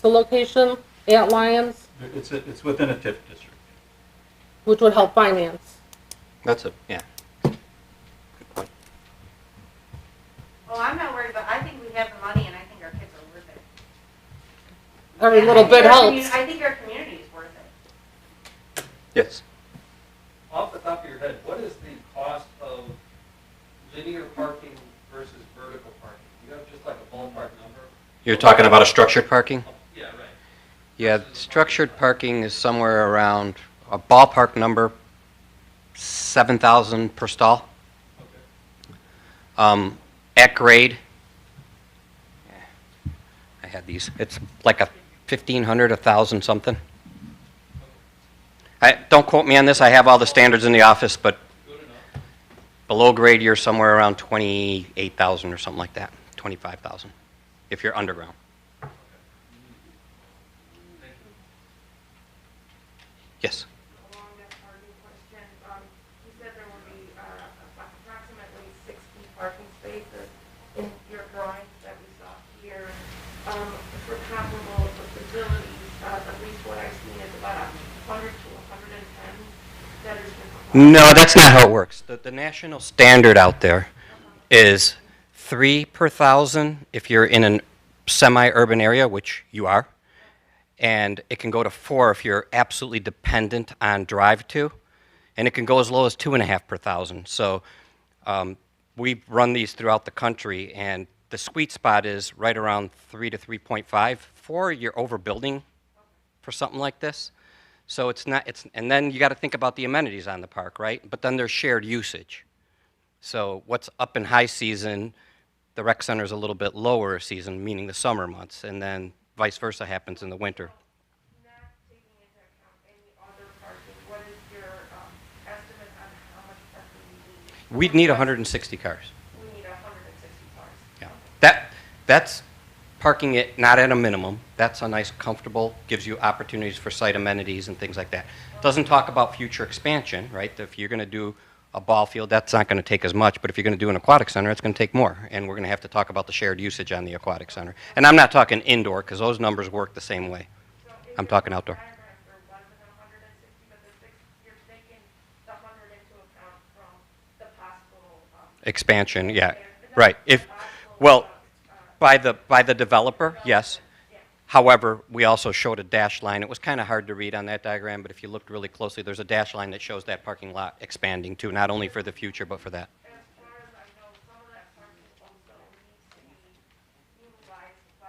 the location at Lions, It's within a TIF district. which would help finance? That's it, yeah. Well, I'm not worried about, I think we have the money and I think our kids are worth it. Every And little I think bit our helps. I think our community is worth it. Yes. Off the top of your head, what is the cost of linear parking versus vertical parking? You have just like a ballpark number? You're talking about a structured parking? Yeah, right. Yeah, structured parking is somewhere around a ballpark number, 7,000 per stall. At grade, I had these. It's like a 1,500, 1,000 something. Don't quote me on this. I have all the standards in the office, but below grade, you're somewhere around 28,000 or something like that, 25,000 if you're underground. Yes. Along that parking question, you said there will be approximately 60 parking spaces in your drawings that we saw here. For comparable facilities, at least what I've seen is about 100 to 110 that is required. No, that's not how it works. The national standard out there is 3 per 1,000 if you're in a semi-urban area, which you are. And it can go to 4 if you're absolutely dependent on drive-to, and it can go as low as 2.5 per 1,000. So we run these throughout the country, and the sweet spot is right around 3 to 3.5. 4, you're overbuilding for something like this. So it's not. And then you got to think about the amenities on the park, right? But then there's shared usage. So what's up in high season, the rec center is a little bit lower season, meaning the summer months, and then vice versa happens in the winter. Not taking into account any other parking, what is your estimate on how much parking you need? We'd need 160 cars. We need 160 cars. Yeah. That's parking it not at a minimum. That's a nice, comfortable, gives you opportunities for site amenities and things like that. Doesn't talk about future expansion, right? If you're going to do a ball field, that's not going to take as much, but if you're going to do an aquatic center, it's going to take more, and we're going to have to talk about the shared usage on the aquatic center. And I'm not talking indoor, because those numbers work the same way. I'm talking outdoor. Expansion, yeah, right. By the developer, yes. However, we also showed a dash line. It was kind of hard to read on that diagram, but if you looked really closely, there's a dash line that shows that parking lot expanding too, not only for the future, but for that. As far as I know, some of that parking also needs to be utilized by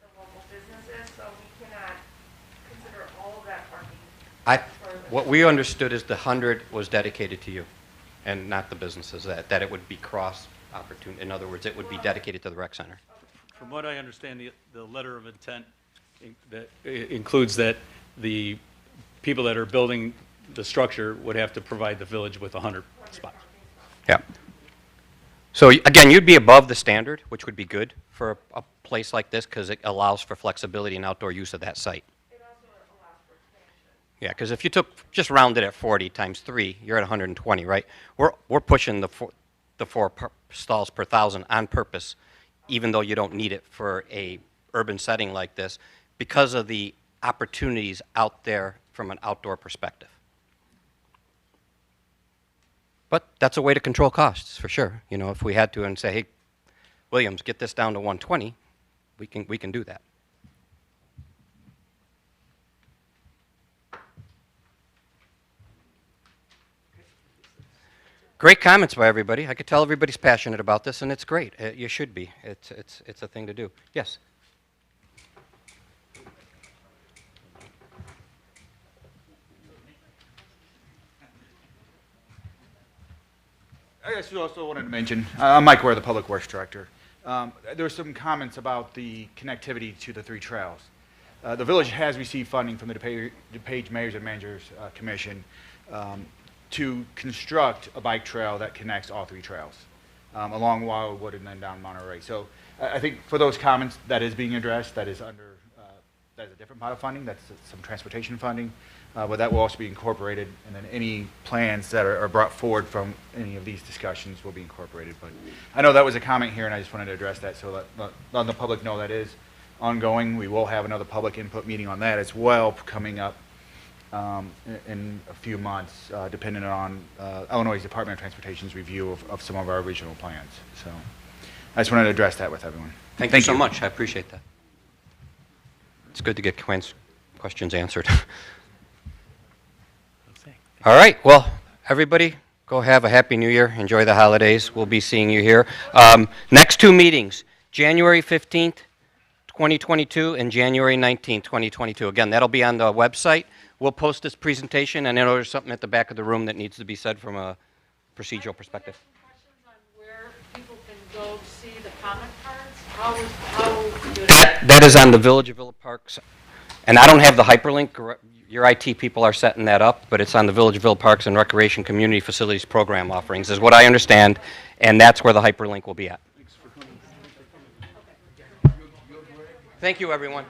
the local businesses, so we cannot consider all of that parking. What we understood is the 100 was dedicated to you, and not the businesses, that it would be cross opportunity. In other words, it would be dedicated to the rec center. From what I understand, the letter of intent that includes that the people that are building the structure would have to provide the village with 100 spots. Yeah. So again, you'd be above the standard, which would be good for a place like this because it allows for flexibility and outdoor use of that site. Yeah, because if you just rounded at 40 times 3, you're at 120, right? We're pushing the 4 stalls per 1,000 on purpose, even though you don't need it for a urban setting like this, because of the opportunities out there from an outdoor perspective. But that's a way to control costs, for sure. You know, if we had to and say, hey, Williams, get this down to 120, we can do that. Great comments by everybody. I could tell everybody's passionate about this, and it's great. You should be. It's a thing to do. Yes? I just also wanted to mention, I'm Mike Ware, the Public Works Director. There were some comments about the connectivity to the 3 trails. The village has received funding from the DuPage Mayors and Managers Commission to construct a bike trail that connects all 3 trails, along Wildwood and then down Monterey. So I think for those comments, that is being addressed. That is under, that is a different pot of funding. That's some transportation funding, but that will also be incorporated, and then any plans that are brought forward from any of these discussions will be incorporated. But I know that was a comment here, and I just wanted to address that so that let the public know that is ongoing. We will have another public input meeting on that as well coming up in a few months, depending on Illinois Department of Transportation's review of some of our original plans. So I just wanted to address that with everyone. Thank you so much. I appreciate that. It's good to get questions answered. All right. Well, everybody, go have a happy New Year. Enjoy the holidays. We'll be seeing you here. Next 2 meetings, January 15th, 2022, and January 19th, 2022. Again, that'll be on the website. We'll post this presentation, and I know there's something at the back of the room that needs to be said from a procedural perspective. Where people can go see the comment cards? That is on the Village of Villa Parks, and I don't have the hyperlink. Your IT people are setting that up, but it's on the Village of Villa Parks and Recreation Community Facilities Program offerings, is what I understand, and that's where the hyperlink will be at. Thank you, everyone.